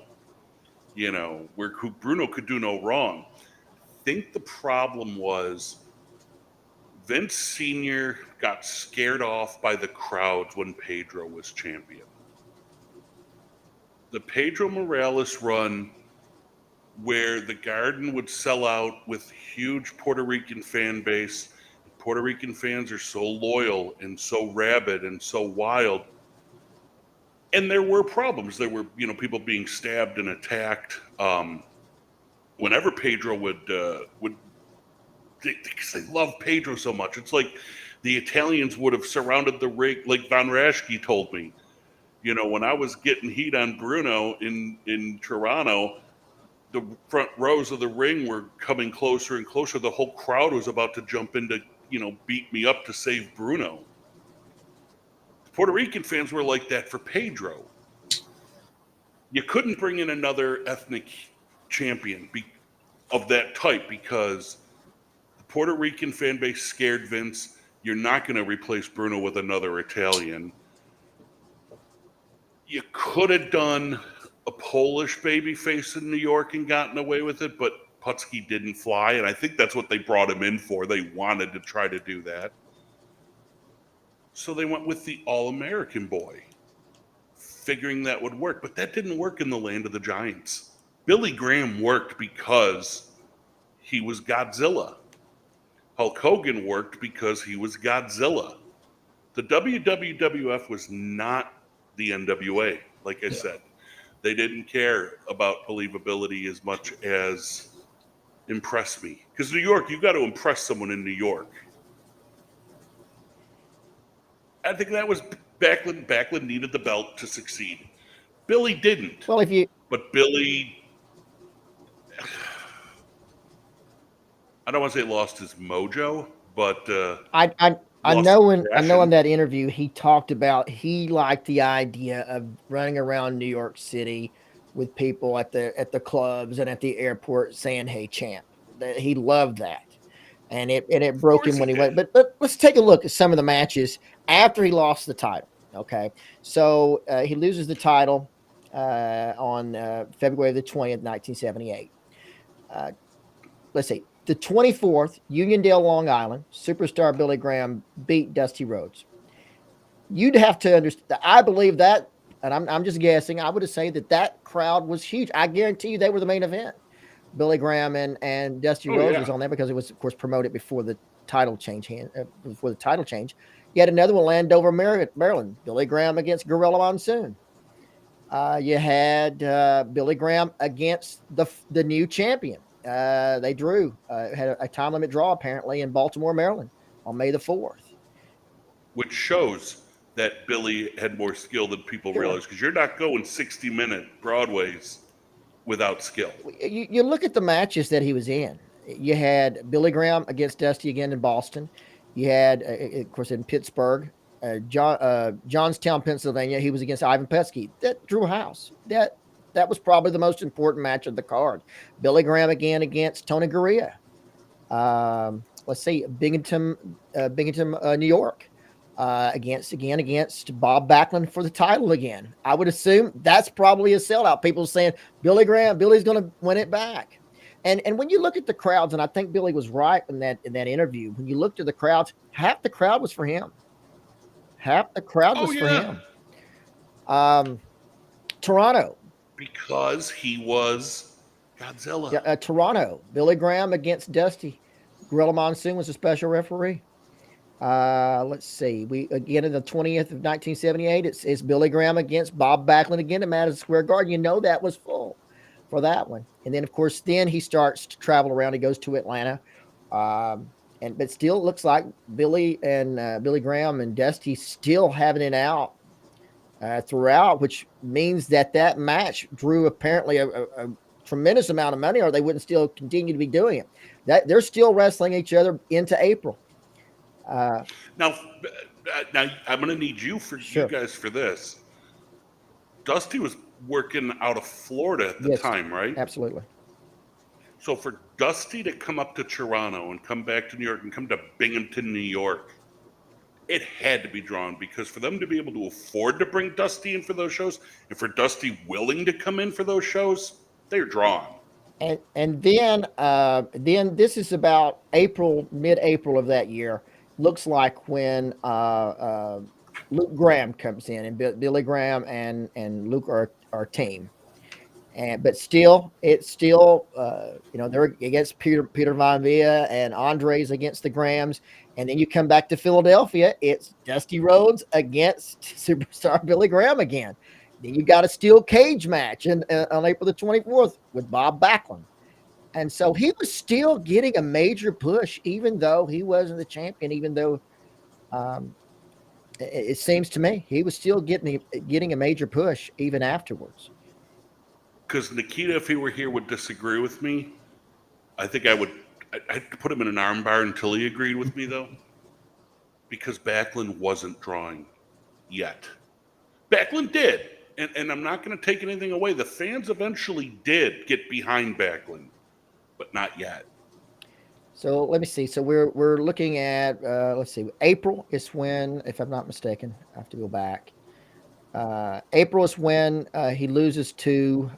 Where Bruno could do no wrong. I think the problem was Vince Sr. got scared off by the crowds when Pedro was champion. The Pedro Morales run, where the Garden would sell out with huge Puerto Rican fan base. Puerto Rican fans are so loyal and so rabid and so wild. And there were problems. There were, people being stabbed and attacked. Whenever Pedro would, because they love Pedro so much. It's like the Italians would have surrounded the ring, like Von Raschke told me. When I was getting heat on Bruno in Toronto, the front rows of the ring were coming closer and closer. The whole crowd was about to jump in to, beat me up to save Bruno. Puerto Rican fans were like that for Pedro. you couldn't bring in another ethnic champion of that type because the Puerto Rican fan base scared Vince. You're not going to replace Bruno with another Italian. You could have done a Polish babyface in New York and gotten away with it, but Putski didn't fly, and I think that's what they brought him in for. They wanted to try to do that. So they went with the All-American boy, figuring that would work, but that didn't work in the land of the Giants. Billy Graham worked because he was Godzilla. Hulk Hogan worked because he was Godzilla. The WWF was not the NWA, like I said. They didn't care about believability as much as impress me. Because New York, you got to impress someone in New York. I think that was Backlund. Backlund needed the belt to succeed. Billy didn't. Well, But Billy, I don't want to say lost his mojo, but I know in that interview he talked about he liked the idea of running around New York City with people at the clubs and at the airport saying, "Hey, champ." He loved that, and it broke him when he went. But let's take a look at some of the matches after he lost the title. Okay, so he loses the title on February the 20th, 1978. Let's see. The 24th, Uniondale, Long Island, superstar Billy Graham beat Dusty Rhodes. You'd have to understand. I believe that, and I'm just guessing. I would say that crowd was huge. I guarantee you they were the main event. Billy Graham and Dusty Rhodes was on there because it was, of course, promoted before the title change. You had another one, Landover, Maryland. Billy Graham against Gorilla Monsoon. You had Billy Graham against the new champion. They drew, had a time limit draw apparently in Baltimore, Maryland on May the 4th. Which shows that Billy had more skill than people realize, because you're not going 60-minute Broadways without skill. You look at the matches that he was in. You had Billy Graham against Dusty again in Boston. You had, of course, in Pittsburgh, Johnstown, Pennsylvania. He was against Ivan Petsky. That drew a house. That was probably the most important match of the card. Billy Graham again against Tony Gurria. Let's see, Binghamton, New York, against Bob Backlund for the title again. I would assume that's probably a sellout. People saying Billy's going to win it back. And when you look at the crowds, and I think Billy was right in that interview. When you looked at the crowds, half the crowd was for him. Half the crowd was for him. Toronto. Because he was Godzilla. Yeah, Toronto. Billy Graham against Dusty. Gorilla Monsoon was a special referee. Let's see. We again in the 20th of 1978. It's Billy Graham against Bob Backlund again at Madison Square Garden. You know that was full for that one. And then of course, then he starts to travel around. He goes to Atlanta, but still it looks like Billy Graham and Dusty still having it out throughout, which means that match drew apparently a tremendous amount of money, or they wouldn't still continue to be doing it. That they're still wrestling each other into April. Now I'm going to need you guys for this. Dusty was working out of Florida at the time, right? Absolutely. So for Dusty to come up to Toronto and come back to New York and come to Binghamton, New York, it had to be drawn, because for them to be able to afford to bring Dusty in for those shows, and for Dusty willing to come in for those shows, they're drawn. And then this is about mid-April of that year. Looks like when Luke Graham comes in, and Billy Graham and Luke are team. But still, they're against Peter Von Villa, and Andre's against the Grahams. And then you come back to Philadelphia, it's Dusty Rhodes against superstar Billy Graham again. Then you got a steel cage match on April the 24th with Bob Backlund. And so he was still getting a major push, even though he wasn't the champion, even though it seems to me he was still getting a major push even afterwards. Because Nikita, if he were here, would disagree with me. I think I'd put him in an armbar until he agreed with me, though. Because Backlund wasn't drawing yet. Backlund did. and I'm not going to take anything away. The fans eventually did get behind Backlund, but not yet. So let me see. So we're looking at let's see. April is when, if I'm not mistaken, I have to go back. April is when he loses to.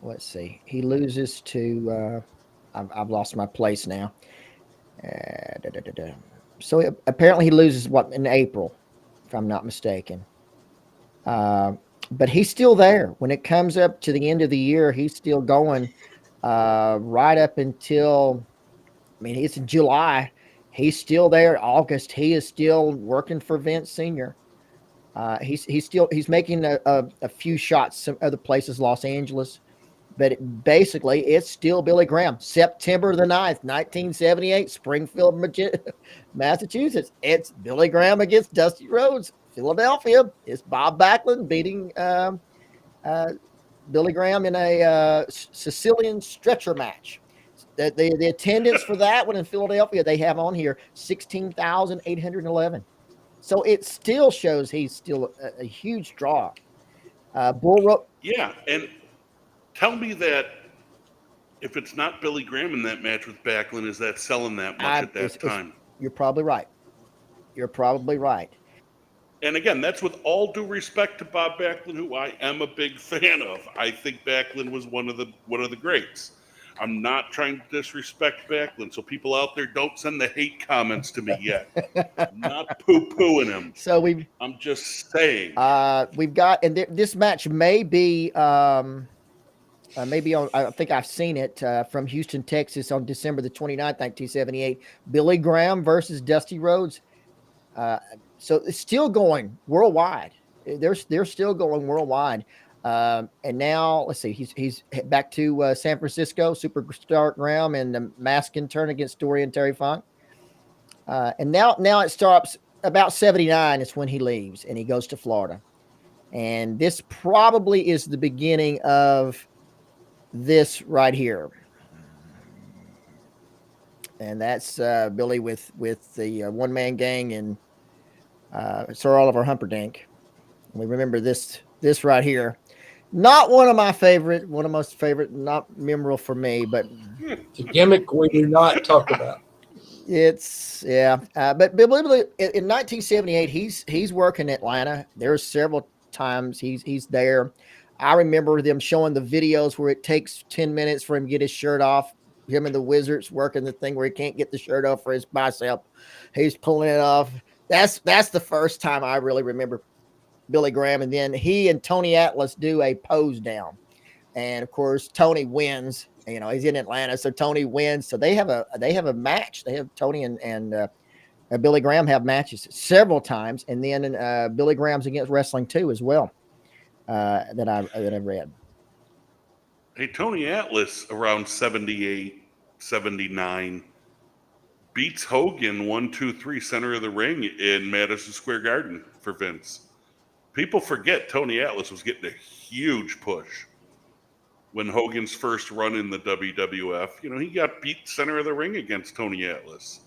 Let's see. He loses to. I've lost my place now. So apparently he loses in April, if I'm not mistaken. But he's still there when it comes up to the end of the year. He's still going. Right up until, I mean, it's in July. He's still there. August, he is still working for Vince Sr. He's making a few shots some other places, Los Angeles, but basically it's still Billy Graham. September the 9th, 1978, Springfield, Massachusetts. It's Billy Graham against Dusty Rhodes. Philadelphia. It's Bob Backlund beating Billy Graham in a Sicilian stretcher match. The attendance for that one in Philadelphia, they have on here 16,811. So it still shows he's still a huge draw. Yeah, and tell me that if it's not Billy Graham in that match with Backlund, is that selling that much at that time? You're probably right. You're probably right. And again, that's with all due respect to Bob Backlund, who I am a big fan of. I think Backlund was one of the greats. I'm not trying to disrespect Backlund, so people out there don't send the hate comments to me yet. I'm not poo-pooing him. So I'm just saying. We've got, and this match may be maybe on. I think I've seen it from Houston, Texas, on December the 29th, 1978. Billy Graham versus Dusty Rhodes. So it's still going worldwide. They're still going worldwide. And now let's see, he's back to San Francisco, Superstar Graham, and the Maskin turn against Dorian Terry Funk. And now it starts about 79 is when he leaves and he goes to Florida. And this probably is the beginning of this right here. And that's Billy with the one-man gang and Sir Oliver Humperdinck. We remember this right here. Not one of my favorite, one of my most favorite, not memorable for me, but it's a gimmick we do not talk about. It's but Billy in 1978, he's working in Atlanta. There's several times he's there. I remember them showing the videos where it takes 10 minutes for him to get his shirt off. Him and the Wizards working the thing where he can't get the shirt off for his bicep. He's pulling it off. That's the first time I really remember Billy Graham. And then he and Tony Atlas do a pose down. And of course, Tony wins. You know, he's in Atlanta, so Tony wins. So they have a match. They have Tony and Billy Graham have matches several times. And then Billy Graham's against Wrestling 2 as well. That I've read. Hey, Tony Atlas around 78, 79 beats Hogan 1, 2, 3 center of the ring in Madison Square Garden for Vince. People forget Tony Atlas was getting a huge push when Hogan's first run in the WWF. You know, he got beat center of the ring against Tony Atlas.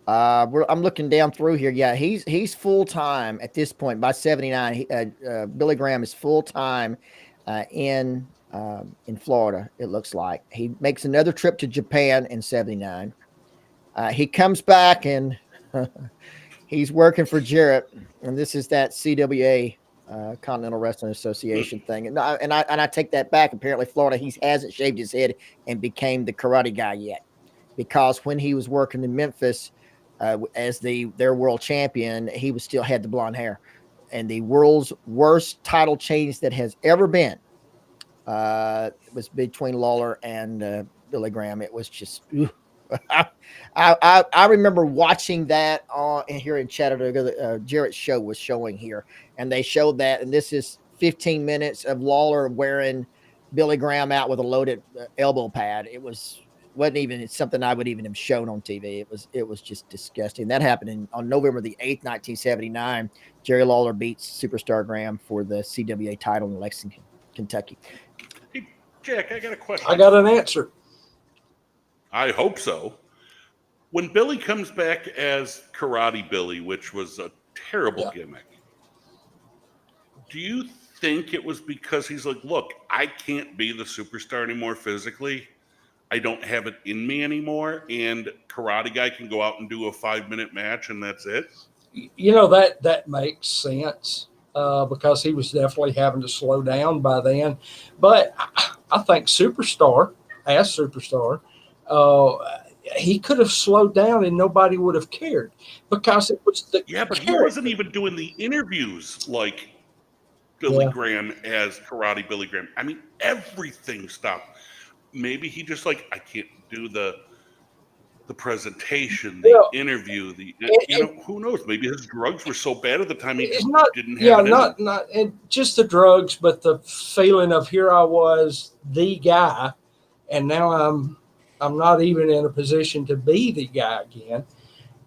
I'm looking down through here. Yeah, he's full time at this point. By 79, Billy Graham is full time in Florida. It looks like he makes another trip to Japan in 79. He comes back and he's working for Jarrett, and this is that CWA Continental Wrestling Association thing. And I take that back. Apparently, Florida, he hasn't shaved his head and became the karate guy yet, because when he was working in Memphis. As their world champion, he still had the blonde hair, and the world's worst title change that has ever been was between Lawler and Billy Graham. It was just, I remember watching that here in Chattanooga. Jarrett's show was showing here, and they showed that, and this is 15 minutes of Lawler wearing Billy Graham out with a loaded elbow pad. Wasn't even something I would even have shown on TV. It was just disgusting. That happened on November the 8th, 1979. Jerry Lawler beats Superstar Graham for the CWA title in Lexington, Kentucky. Hey, Jack, I got a question. I got an answer. I hope so. When Billy comes back as Karate Billy, which was a Terrible Yeah. gimmick. Do you think it was because he's like, look, I can't be the superstar anymore physically. I don't have it in me anymore, and Karate Guy can go out and do a 5-minute match, and that's it. That makes sense because he was definitely having to slow down by then. But I think Superstar, uh, he could have slowed down and nobody would have cared because it was the Yeah, but he character. wasn't even doing the interviews like Billy Yeah. Graham as Karate Billy Graham. I mean, everything stopped. Maybe he just like, I can't do the presentation, the Well, interview, and who knows? Maybe his drugs were so bad at the time he it's just not, didn't have yeah, it in him. not and just the drugs, but the feeling of here I was the guy, and now I'm not even in a position to be the guy again.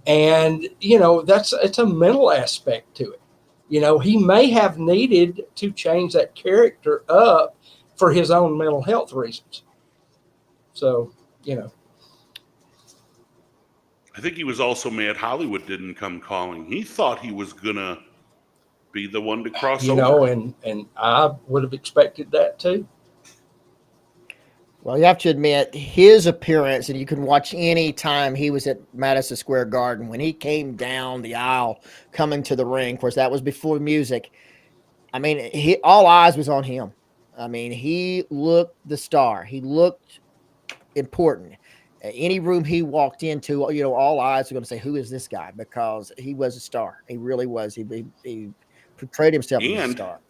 And it's a mental aspect to it. He may have needed to change that character up for his own mental health reasons. So, I think he was also mad Hollywood didn't come calling. He thought he was gonna be the one to cross over. and I would have expected that too. Well, you have to admit his appearance, and you can watch any time he was at Madison Square Garden when he came down the aisle, coming to the ring. Of course, that was before music. I mean, all eyes was on him. I mean, he looked the star. He looked important. Any room he walked into, all eyes are going to say, "Who is this guy?" Because he was a star. He really was. He portrayed himself as a And star.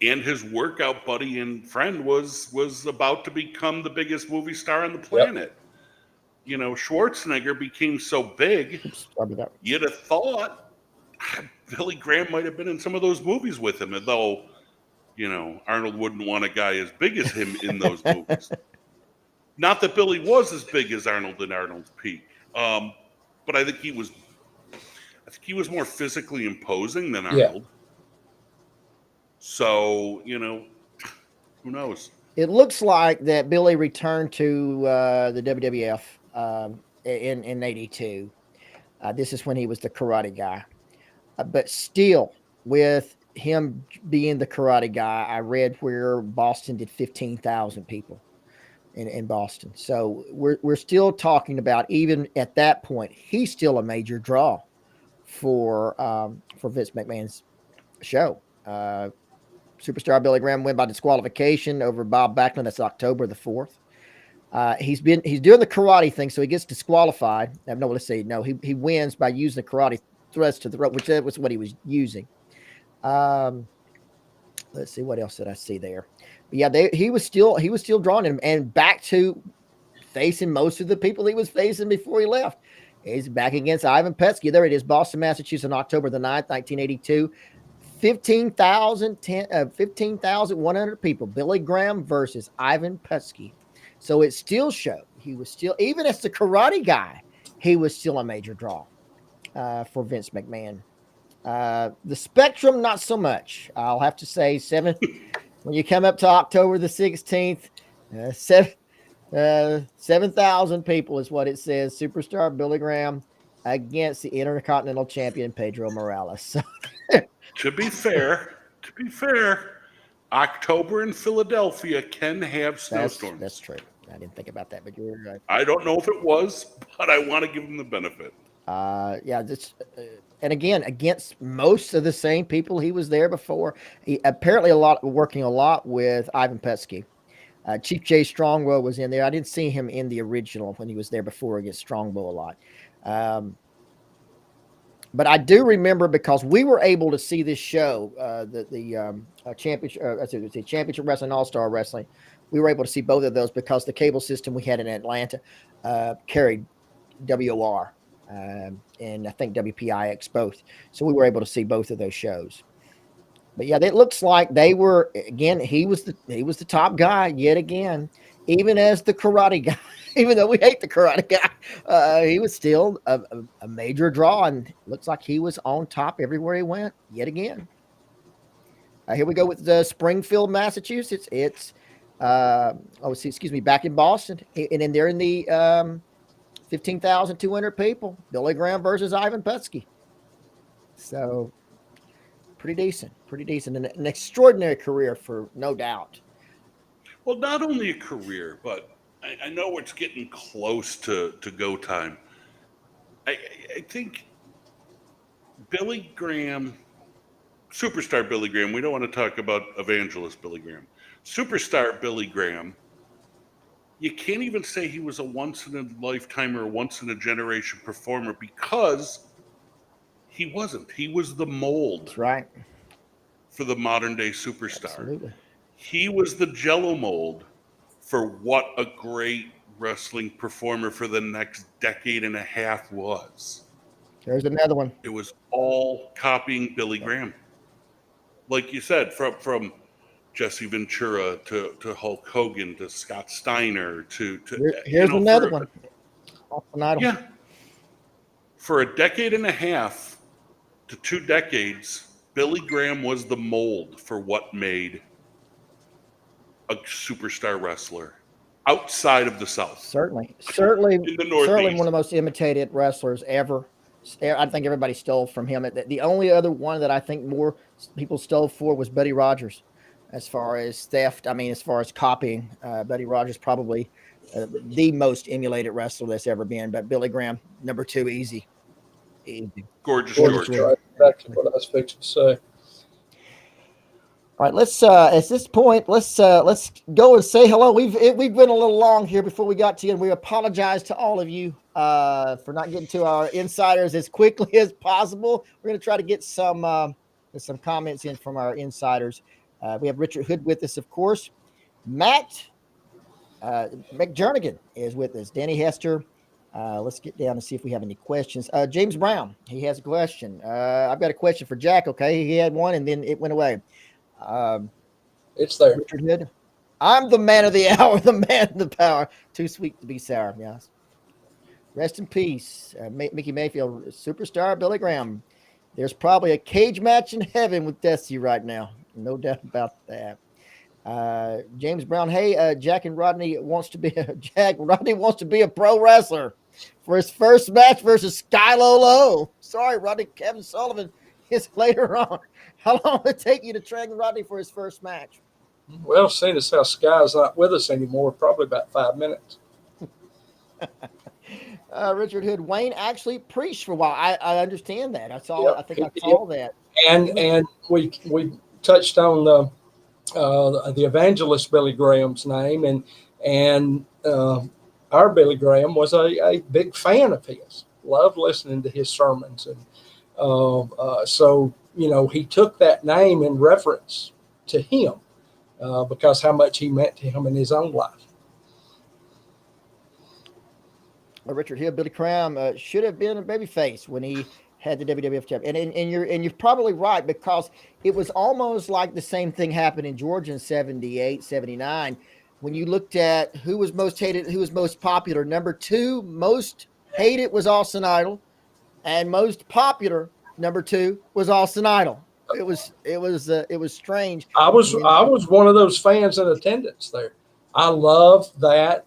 and his workout buddy and friend was about to become the biggest movie star on the Yep. planet. Schwarzenegger became so big, Oops, sorry about that. you'd have thought Billy Graham might have been in some of those movies with him, although, Arnold wouldn't want a guy as big as him in those movies. Not that Billy was as big as Arnold in Arnold's Peak, but I think he was more physically imposing than Yeah. Arnold. So, who knows? It looks like that Billy returned to the WWF in '82. This is when he was the Karate Guy. But still, with him being the Karate Guy, I read where Boston did 15,000 people in Boston. So we're still talking about, even at that point, he's still a major draw for Vince McMahon's show. Superstar Billy Graham win by disqualification over Bob Backlund. That's October the 4th. He's doing the karate thing, so he gets disqualified. No, let's see. No, he wins by using the karate thrust to the rope, which that was what he was using. Let's see, what else did I see there? But yeah, he was still drawing him, and back to facing most of the people he was facing before he left. He's back against Ivan Petsky. There it is, Boston, Massachusetts, on October the 9th, 1982. 15,100 people. Billy Graham versus Ivan Petsky. So it still showed he was still, even as the Karate Guy, he was still a major draw for Vince McMahon. The Spectrum, not so much. I'll have to say when you come up to October the 16th, 7,000 people is what it says. Superstar Billy Graham against the Intercontinental Champion Pedro Morales. So, To be fair, October in Philadelphia can have snowstorms. that's true. I didn't think about that, but you're right. I don't know if it was, but I want to give them the benefit. Yeah, and again, against most of the same people he was there before. He apparently working a lot with Ivan Petsky. Chief Jay Strongbow was in there. I didn't see him in the original when he was there before against Strongbow a lot. But I do remember, because we were able to see this show, the Championship Wrestling, All-Star Wrestling. We were able to see both of those because the cable system we had in Atlanta carried WOR and I think WPIX both. So we were able to see both of those shows. But yeah, it looks like they were, again, he was the top guy yet again, even as the Karate Guy. Even though we hate the Karate Guy, he was still a major draw, and looks like he was on top everywhere he went yet again. Here we go with the Springfield, Massachusetts. It's back in Boston, and then they're in the 15,200 people. Billy Graham versus Ivan Petsky. So pretty decent, and an extraordinary career for no doubt. Well, not only a career, but I know it's getting close to go time. I think Billy Graham, superstar Billy Graham, we don't want to talk about evangelist Billy Graham. Superstar Billy Graham, you can't even say he was a once in a lifetime or a once in a generation performer because he wasn't. He was the mold That's right. for the modern day superstar. Absolutely. He was the Jello mold for what a great wrestling performer for the next decade and a half was. There's another one. It was all copying Billy Graham. Like you said, from Jesse Ventura to Hulk Hogan to Scott Steiner to Here's another one. Austin Idol. Yeah. For a decade and a half to 2 decades, Billy Graham was the mold for what made a superstar wrestler outside of the South. Certainly In the Northeast. certainly one of the most imitated wrestlers ever. I think everybody stole from him. The only other one that I think more people stole for was Buddy Rogers, as far as theft. I mean, as far as copying, Buddy Rogers probably the most emulated wrestler that's ever been. But Billy Graham, number 2, easy. Gorgeous Gorgeous George. George. Exactly what I was fixing to say. All right, let's at this point, let's go and say hello. We've been a little long here before we got to you, and we apologize to all of you for not getting to our insiders as quickly as possible. We're going to try to get some comments in from our insiders. We have Richard Hood with us, of course. Matt McJernigan is with us. Danny Hester. Let's get down and see if we have any questions. James Brown, he has a question. I've got a question for Jack. Okay, he had one and then it went away. It's there. Richard Hood. I'm the man of the hour, the man of the power. Too sweet to be sour. Yes. Rest in peace, Mickey Mayfield, superstar Billy Graham. There's probably a cage match in heaven with Dusty right now. No doubt about that. James Brown. Hey, Jack and Rodney wants to be Rodney wants to be a pro wrestler for his first match versus Sky Low. Sorry, Rodney. Kevin Sullivan is later on. How long will it take you to train Rodney for his first match? Well, seeing as how Sky's not with us anymore, probably about 5 minutes. Richard Hood. Wayne actually preached for a while. I understand that. I saw. I think I saw that. And we touched on the evangelist Billy Graham's name, and our Billy Graham was a big fan of his. Loved listening to his sermons, and so he took that name in reference to him because how much he meant to him in his own life. Richard Hill, Billy Graham should have been a babyface when he had the WWF champion. And you're probably right, because it was almost like the same thing happened in Georgia in 78, 79. When you looked at who was most hated, who was most popular, number 2 most hated was Austin Idol, and most popular number 2 was Austin Idol. It was strange. I was one of those fans in attendance there. I love that.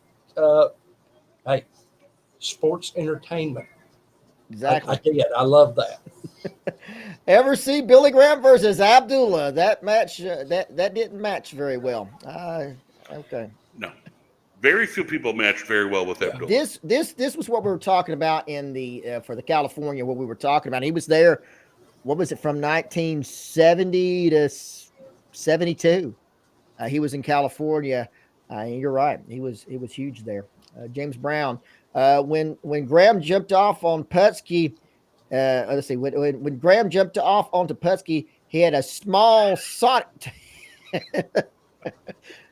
Hey, sports entertainment. Exactly. I did. I love that. Ever see Billy Graham versus Abdullah? That match that didn't match very well. Okay. No. Very few people matched very well with Abdullah. This was what we were talking about in the for the California, what we were talking about. He was there. What was it, from 1970 to 72? He was in California. You're right. He was huge there. James Brown. When Graham jumped off on Putski, let's see. When Graham jumped off onto Putski, he had a small Sonic.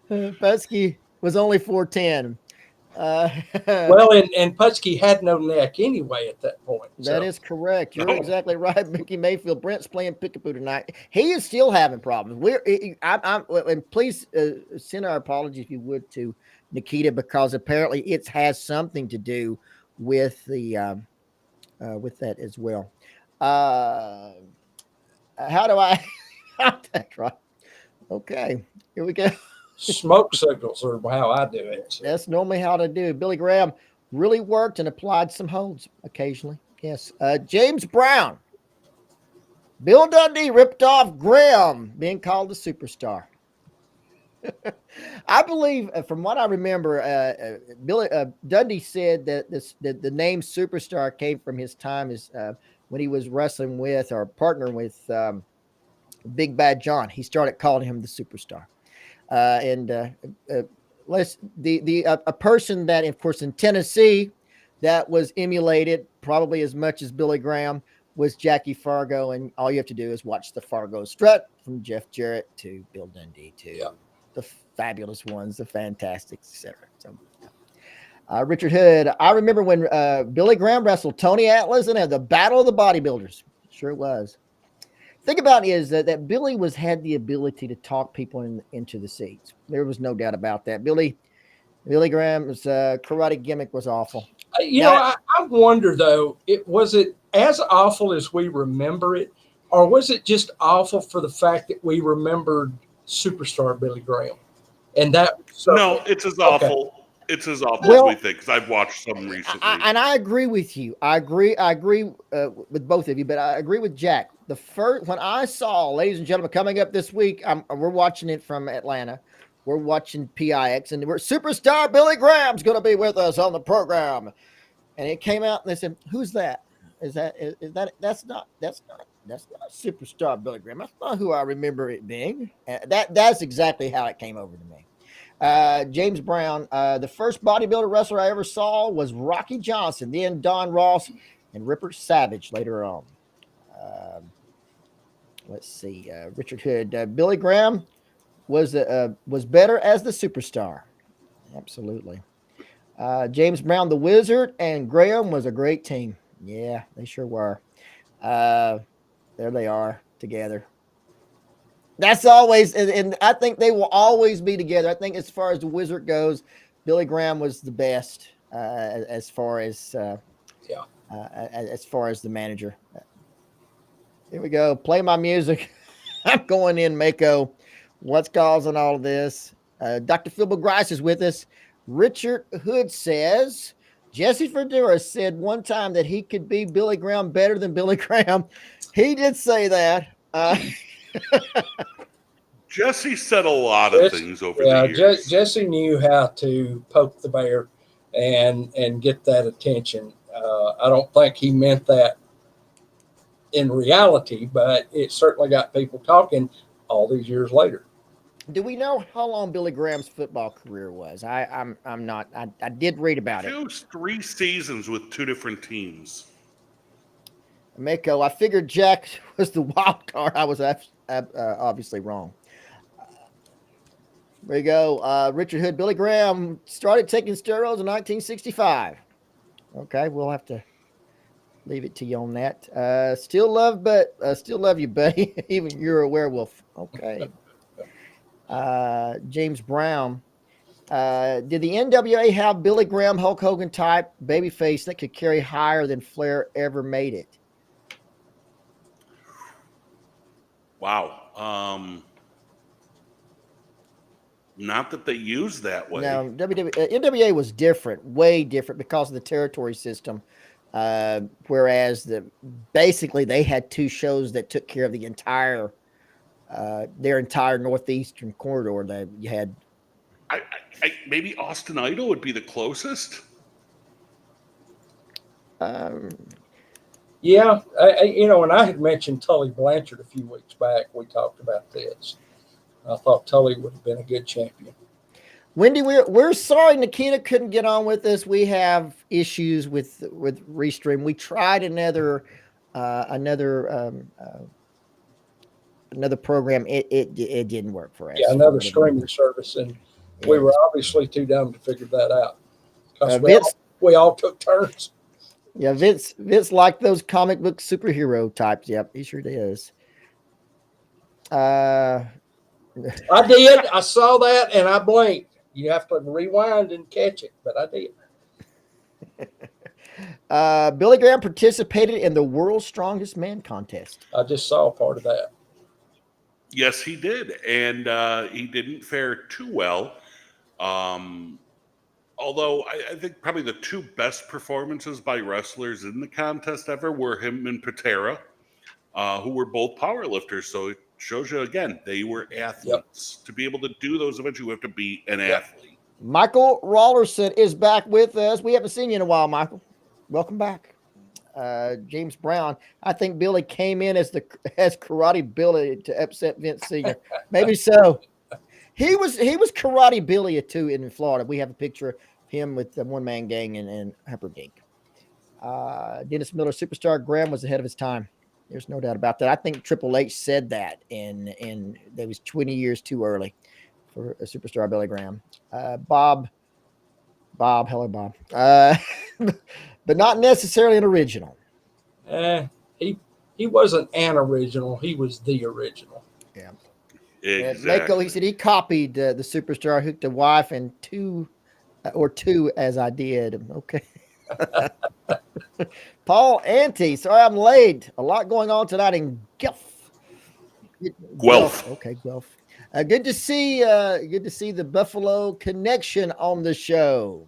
Putski was only 4'10". Well, and Putski had no neck anyway at that point. That is correct. You're exactly right, Mickey Mayfield. Brent's playing peekaboo tonight. He is still having problems. And please send our apologies, if you would, to Nikita, because apparently it has something to do with the with that as well. How do I contact right? Okay, here we go. Smoke signals are how I do it. That's normally how to do it. Billy Graham really worked and applied some holds occasionally. Yes. James Brown. Bill Dundee ripped off Graham, being called the superstar. I believe, from what I remember, Billy Dundee said that the name superstar came from his time as when he was wrestling with or partnering with Big Bad John. He started calling him the superstar, and let's a person that, of course, in Tennessee, that was emulated probably as much as Billy Graham was Jackie Fargo, and all you have to do is watch the Fargo strut from Jeff Jarrett to Bill Dundee to the fabulous ones, the fantastics, etc. So, Richard Hood, I remember when Billy Graham wrestled Tony Atlas and had the Battle of the Bodybuilders. Sure was. Thing about it is that Billy had the ability to talk people into the seats. There was no doubt about that. Billy Graham's karate gimmick was awful. I wonder though, was it as awful as we remember it, or was it just awful for the fact that we remembered superstar Billy Graham? And that no, it's as awful. Okay. It's as awful as we think, because I've watched some recently. And I agree with you. I agree with both of you, but I agree with Jack. The first, when I saw, ladies and gentlemen, coming up this week, we're watching it from Atlanta. We're watching PIX, and we're superstar Billy Graham's going to be with us on the program. And it came out, and they said, "Who's that? That's not superstar Billy Graham. That's not who I remember it being." That's exactly how it came over to me. James Brown, the first bodybuilder wrestler I ever saw was Rocky Johnson, then Don Ross and Ripper Savage later on. Let's see, Richard Hood, Billy Graham was better as the superstar. Absolutely. James Brown, the Wizard, and Graham was a great team. Yeah, they sure were. There they are together. That's always, and I think they will always be together. I think as far as the Wizard goes, Billy Graham was the best as far as the manager. Here we go. Play my music. I'm going in, Mako. What's causing all of this? Dr. Phil Grice is with us. Richard Hood says, Jesse Fedora said one time that he could be Billy Graham better than Billy Graham. He did say that. Jesse said a lot of things over the years. Jesse knew how to poke the bear and get that attention. I don't think he meant that in reality, but it certainly got people talking all these years later. Do we know how long Billy Graham's football career was? I'm not. I did read about it. 3 seasons with 2 different teams. Mako, I figured Jack was the wild card. I was obviously wrong. There you go. Richard Hood, Billy Graham started taking steroids in 1965. Okay, we'll have to leave it to you on that. Still love you, buddy. Even you're a werewolf. Okay. James Brown. Did the NWA have Billy Graham, Hulk Hogan type babyface that could carry higher than Flair ever made it? Wow. Not that they used that way. No, NWA was different, way different because of the territory system. Whereas basically they had 2 shows that took care of the entire their entire northeastern corridor. That you had. I maybe Austin Idol would be the closest. Yeah, when I had mentioned Tully Blanchard a few weeks back, we talked about this. I thought Tully would have been a good champion. Wendy, we're sorry Nikita couldn't get on with us. We have issues with Restream. We tried another program. It didn't work for us. Yeah, another streaming service, and we were obviously too dumb to figure that out. We all took turns. Yeah, Vince liked those comic book superhero types. Yep, he sure does. I did. I saw that and I blinked. You have to rewind and catch it, but I did. Billy Graham participated in the World's Strongest Man contest. I just saw part of that. Yes, he did, and he didn't fare too well. Although I think probably the 2 best performances by wrestlers in the contest ever were him and Patera. who were both power lifters. So it shows you again, they were athletes. To be able to do those events, you have to be an athlete. Michael Rawlerson is back with us. We haven't seen you in a while, Michael. Welcome back. James Brown. I think Billy came in as Karate Billy to upset Vince Senior. Maybe so. He was Karate Billy too in Florida. We have a picture of him with the one man gang and Humperdinck. Dennis Miller, superstar Graham was ahead of his time. There's no doubt about that. I think Triple H said that, and that was 20 years too early for a superstar Billy Graham. Bob, hello, Bob. But not necessarily an original. He wasn't an original. He was the original. Yeah. Exactly. Mako, he said he copied the superstar, hooked a wife and two as I did. Okay. Paul Ante, sorry I'm late. A lot going on tonight in Guelph. Guelph. Okay, Guelph. Good to see the Buffalo connection on the show.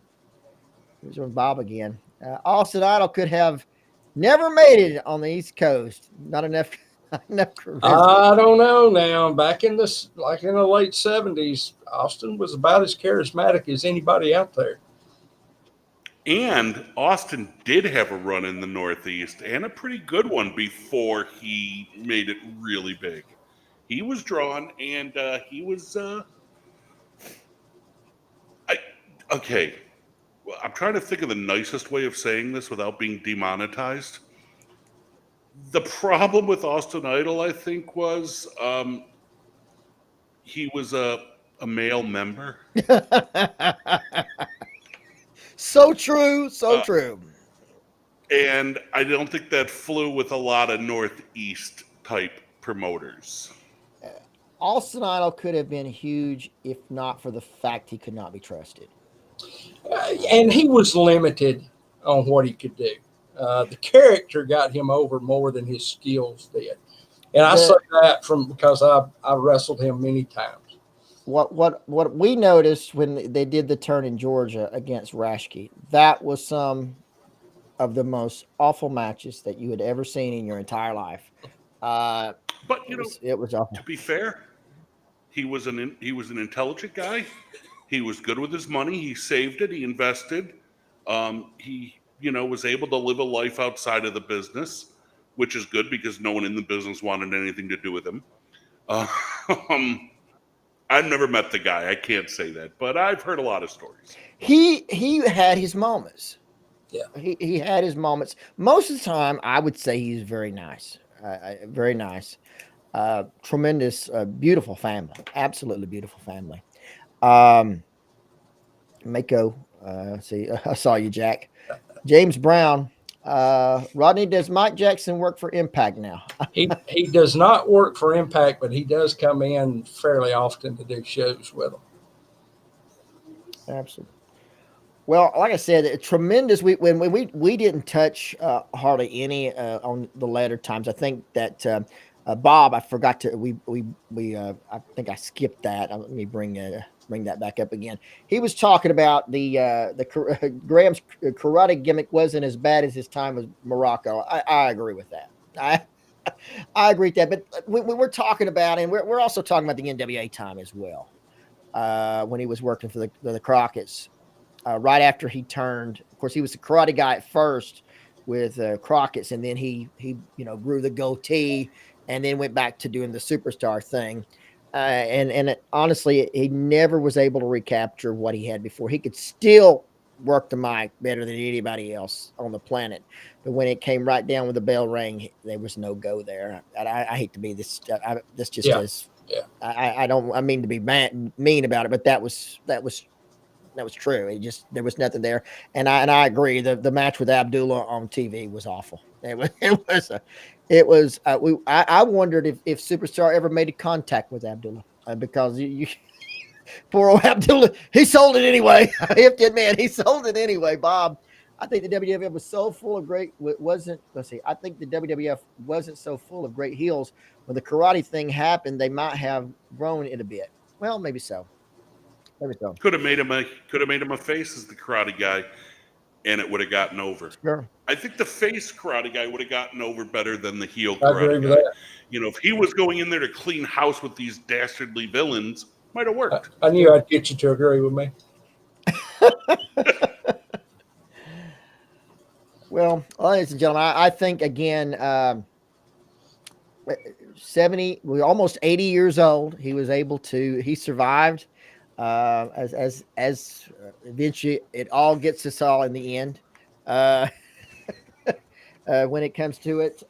Here's with Bob again. Austin Idol could have never made it on the East Coast. Not enough charisma. I don't know now. Back in the late 70s, Austin was about as charismatic as anybody out there. And Austin did have a run in the Northeast, and a pretty good one before he made it really big. He was drawn, and he was. Okay. Well, I'm trying to think of the nicest way of saying this without being demonetized. The problem with Austin Idol, I think, was he was a male member. So true, so true. And I don't think that flew with a lot of Northeast type promoters. Austin Idol could have been huge if not for the fact he could not be trusted. And he was limited on what he could do. The character got him over more than his skills did. And I say that because I wrestled him many times. What we noticed when they did the turn in Georgia against Rashke, that was some of the most awful matches that you had ever seen in your entire life. But it was awful. To be fair, he was an intelligent guy. He was good with his money. He saved it. He invested. He was able to live a life outside of the business, which is good because no one in the business wanted anything to do with him. I've never met the guy. I can't say that, but I've heard a lot of stories. He had his moments. Yeah, he had his moments. Most of the time, I would say he's very nice. Very nice. Tremendous, beautiful family. Absolutely beautiful family. Mako, see, I saw you, Jack. James Brown. Rodney, does Mike Jackson work for Impact now? He does not work for Impact, but he does come in fairly often to do shows with them. Absolutely. Well, like I said, tremendous. We didn't touch hardly any on the later times. I think that Bob, I forgot to. I think I skipped that. Let me bring that back up again. He was talking about the Graham's karate gimmick wasn't as bad as his time with Morocco. I agree with that. I agree with that. But we're talking about, and we're also talking about the NWA time as well. When he was working for the Crockett's, right after he turned, of course, he was a karate guy at first with Crockett's, and then he grew the goatee, and then went back to doing the superstar thing. Honestly, he never was able to recapture what he had before. He could still work the mic better than anybody else on the planet. But when it came right down with the bell ring, there was no go there. And I hate to be this. This just is. Yeah. I don't mean to be mean about it, but that was true. There was nothing there. And I agree. The match with Abdullah on TV was awful. I wondered if Superstar ever made a contact with Abdullah because you poor old Abdullah, he sold it anyway. I have to admit, he sold it anyway. Bob, I think the WWF was so full of great. I think the WWF wasn't so full of great heels. When the karate thing happened, they might have grown it a bit. Well, maybe so. Could have made him a face as the karate guy. and it would have gotten over. Sure. I think the face karate guy would have gotten over better than the heel I agree karate with guy. that. You know, if he was going in there to clean house with these dastardly villains, might have worked. I knew I'd get you to agree with me. Well, ladies and gentlemen, I think again, 70, we're almost 80 years old. He was able to, he survived. As eventually it all gets us all in the end. When it comes to it,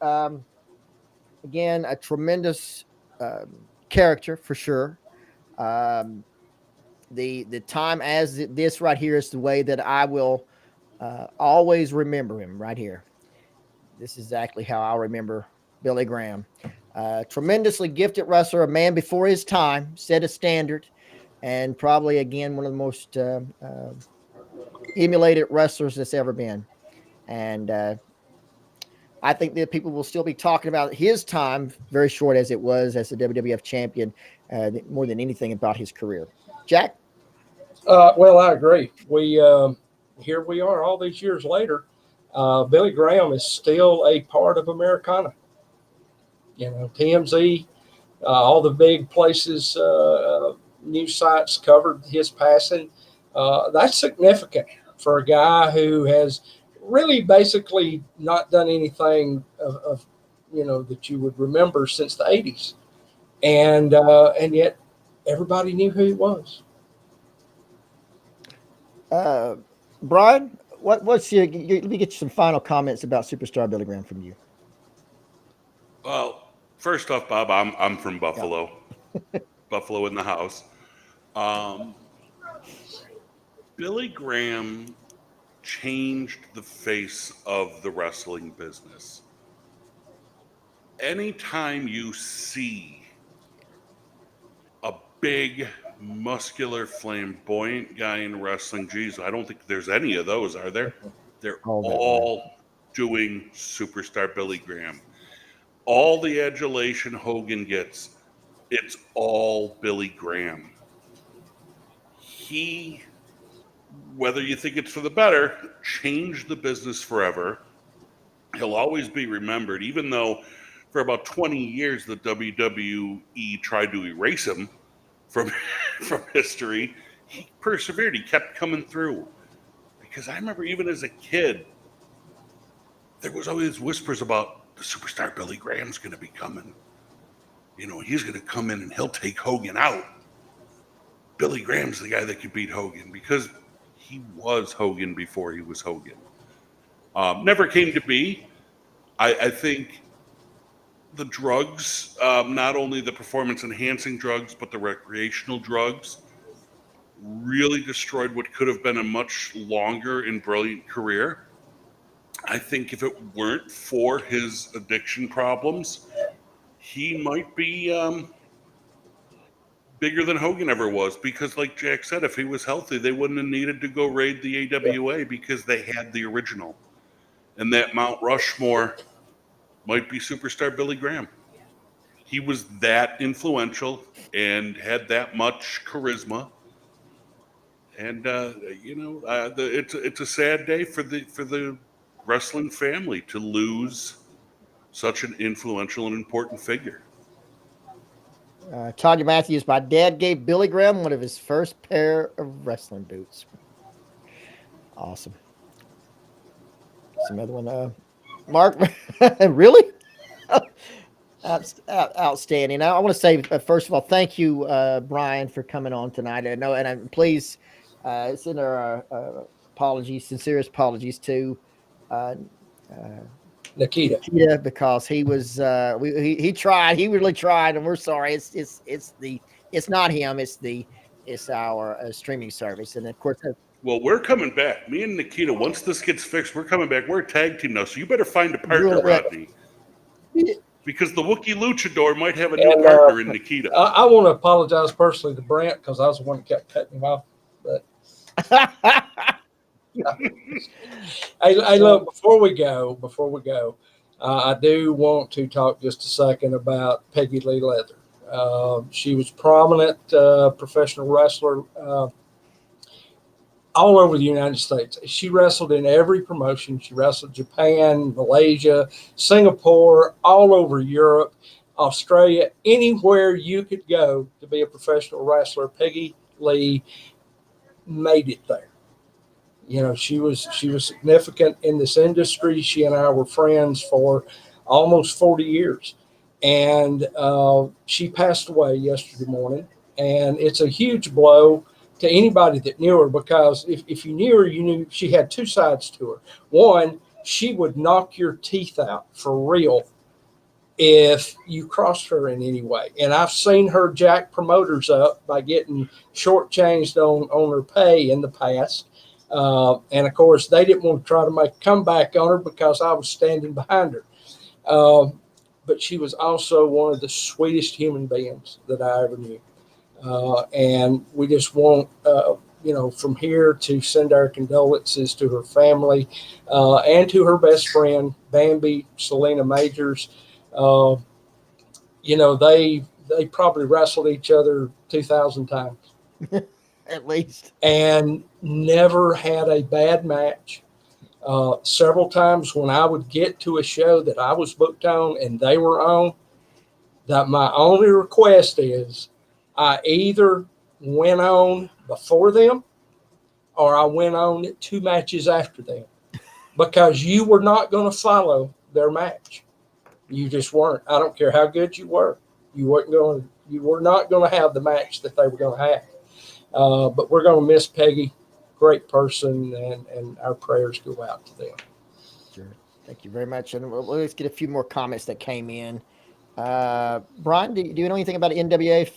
again, a tremendous character for sure. The time as this right here is the way that I will always remember him right here. This is exactly how I remember Billy Graham. Tremendously gifted wrestler, a man before his time, set a standard, and probably again one of the most emulated wrestlers that's ever been. And I think that people will still be talking about his time, very short as it was as the WWF champion, more than anything about his career. Jack? Well, I agree. Here we are all these years later. Billy Graham is still a part of Americana. You know, TMZ, all the big places, news sites covered his passing. That's significant for a guy who has really basically not done anything of that you would remember since the 80s. And yet everybody knew who he was. Brian, what's let me get you some final comments about Superstar Billy Graham from you. Well, first off, Bob, I'm from Buffalo. Yeah. Buffalo in the house. Billy Graham changed the face of the wrestling business. Anytime you see a big, muscular, flamboyant guy in wrestling, geez, I don't think there's any of those, are there? They're all doing Superstar Billy Graham. All the adulation Hogan gets, it's all Billy Graham. He, whether you think it's for the better, changed the business forever. He'll always be remembered, even though for about 20 years the WWE tried to erase him from history. He persevered. He kept coming through. Because I remember even as a kid, there was always whispers about the Superstar Billy Graham's going to be coming. You know, he's going to come in and he'll take Hogan out. Billy Graham's the guy that could beat Hogan because he was Hogan before he was Hogan. Never came to be. I think the drugs, not only the performance-enhancing drugs, but the recreational drugs, really destroyed what could have been a much longer and brilliant career. I think if it weren't for his addiction problems, he might be bigger than Hogan ever was. Because like Jack said, if he was healthy, they wouldn't have needed to go raid the AWA because they had the original. And that Mount Rushmore might be Superstar Billy Graham. He was that influential and had that much charisma. And it's a sad day for the wrestling family to lose such an influential and important figure. Tanya Matthews, my dad gave Billy Graham one of his first pair of wrestling boots. Awesome. Some other one, Mark. Really? Outstanding. Now, I want to say, first of all, thank you, Brian, for coming on tonight. I know, and please send our apologies, sincerest apologies to Nikita, because he was he tried, he really tried, and we're sorry. It's not him. It's our streaming service, and of course. Well, we're coming back. Me and Nikita, once this gets fixed, we're coming back. We're a tag team now, so you better find a partner, Rodney. Because the Wookiee Luchador might have a new partner in Nikita. I want to apologize personally to Brent because I was the one that kept cutting him off. But hey, look, before we go, I do want to talk just a second about Peggy Lee Leather. She was a prominent professional wrestler. all over the United States. She wrestled in every promotion. She wrestled Japan, Malaysia, Singapore, all over Europe, Australia, anywhere you could go to be a professional wrestler. Peggy Lee made it there. You know, she was significant in this industry. She and I were friends for almost 40 years. And she passed away yesterday morning. And it's a huge blow to anybody that knew her, because if you knew her, you knew she had two sides to her. One, she would knock your teeth out for real if you crossed her in any way. And I've seen her jack promoters up by getting shortchanged on her pay in the past. And of course, they didn't want to try to make a comeback on her because I was standing behind her. But she was also one of the sweetest human beings that I ever knew. And we just want, from here to send our condolences to her family and to her best friend, Bambi Selena Majors. They probably wrestled each other 2,000 times. At least. And never had a bad match. Several times when I would get to a show that I was booked on and they were on, that my only request is I either went on before them or I went on 2 matches after them, because you were not going to follow their match. You just weren't. I don't care how good you were. You were not going to have the match that they were going to have. But we're going to miss Peggy. Great person, and our prayers go out to them. Sure. Thank you very much. And let's get a few more comments that came in. Brian, do you know anything about NWA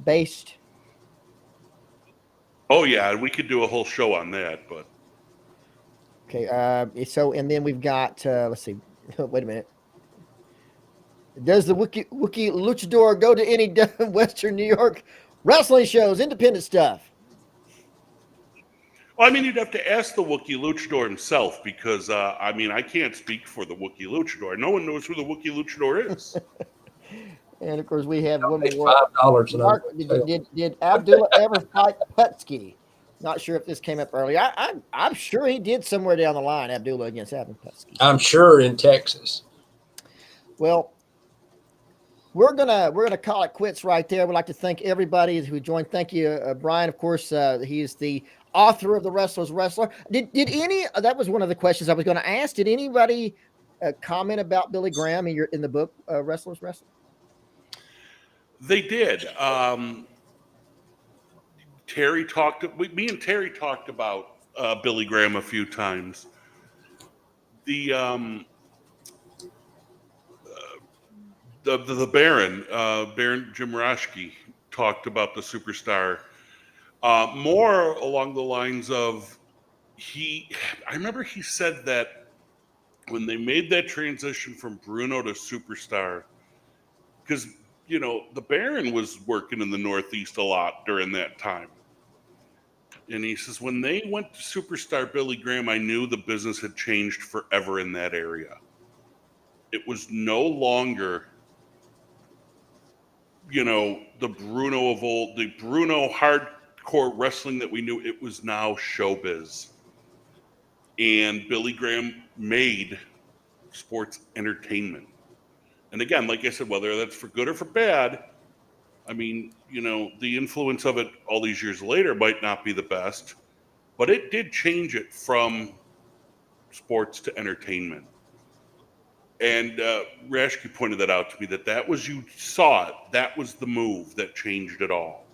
based? Oh yeah, we could do a whole show on that, but okay. So and then we've got let's see. Wait a minute. Does the Wookie Luchador go to any Western New York wrestling shows, independent stuff? well, I mean, you'd have to ask the Wookie Luchador himself, because I can't speak for the Wookie Luchador. No one knows who the Wookie Luchador is. And of course, we have one more. $5 Mark, did Abdullah ever fight Putski? Not sure if this came up earlier. I'm sure he did somewhere down the line. Abdullah against Adam Putski. I'm sure in Texas. Well, we're gonna call it quits right there. We'd like to thank everybody who joined. Thank you, Brian. Of course, he is the author of The Wrestler's Wrestler. Did any? That was one of the questions I was going to ask. Did anybody comment about Billy Graham in the book Wrestler's Wrestler? They did. Me and Terry talked about Billy Graham a few times. The Baron Jim Roschke talked about the superstar more along the lines of I remember he said that when they made that transition from Bruno to superstar, because the Baron was working in the Northeast a lot during that time. And he says, when they went to superstar Billy Graham, I knew the business had changed forever in that area. It was no longer, the Bruno of old, the Bruno hardcore wrestling that we knew. It was now showbiz. And Billy Graham made sports entertainment. And again, like I said, whether that's for good or for bad, the influence of it all these years later might not be the best, but it did change it from sports to entertainment. And Rashke pointed that out to me, that was, you saw it, that was the move that changed it all.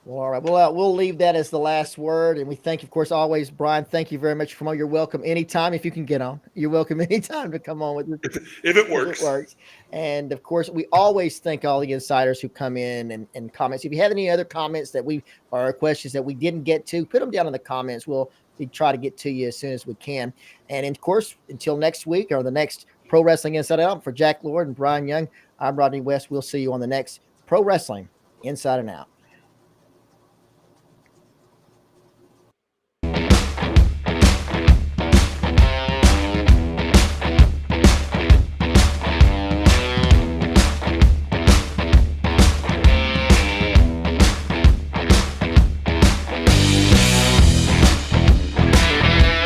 Well, all right. Well, we'll leave that as the last word. And we thank you, of course, always, Brian. Thank you very much for you're welcome anytime if you can get on. You're welcome anytime to come on with us. If it works. If it works. And of course, we always thank all the insiders who come in and comments. If you have any other comments or questions that we didn't get to, put them down in the comments. We'll try to get to you as soon as we can. And of course, until next week or the next Pro Wrestling Inside Out, for Jack Lord and Brian Young, I'm Rodney West. We'll see you on the next Pro Wrestling Inside and Out.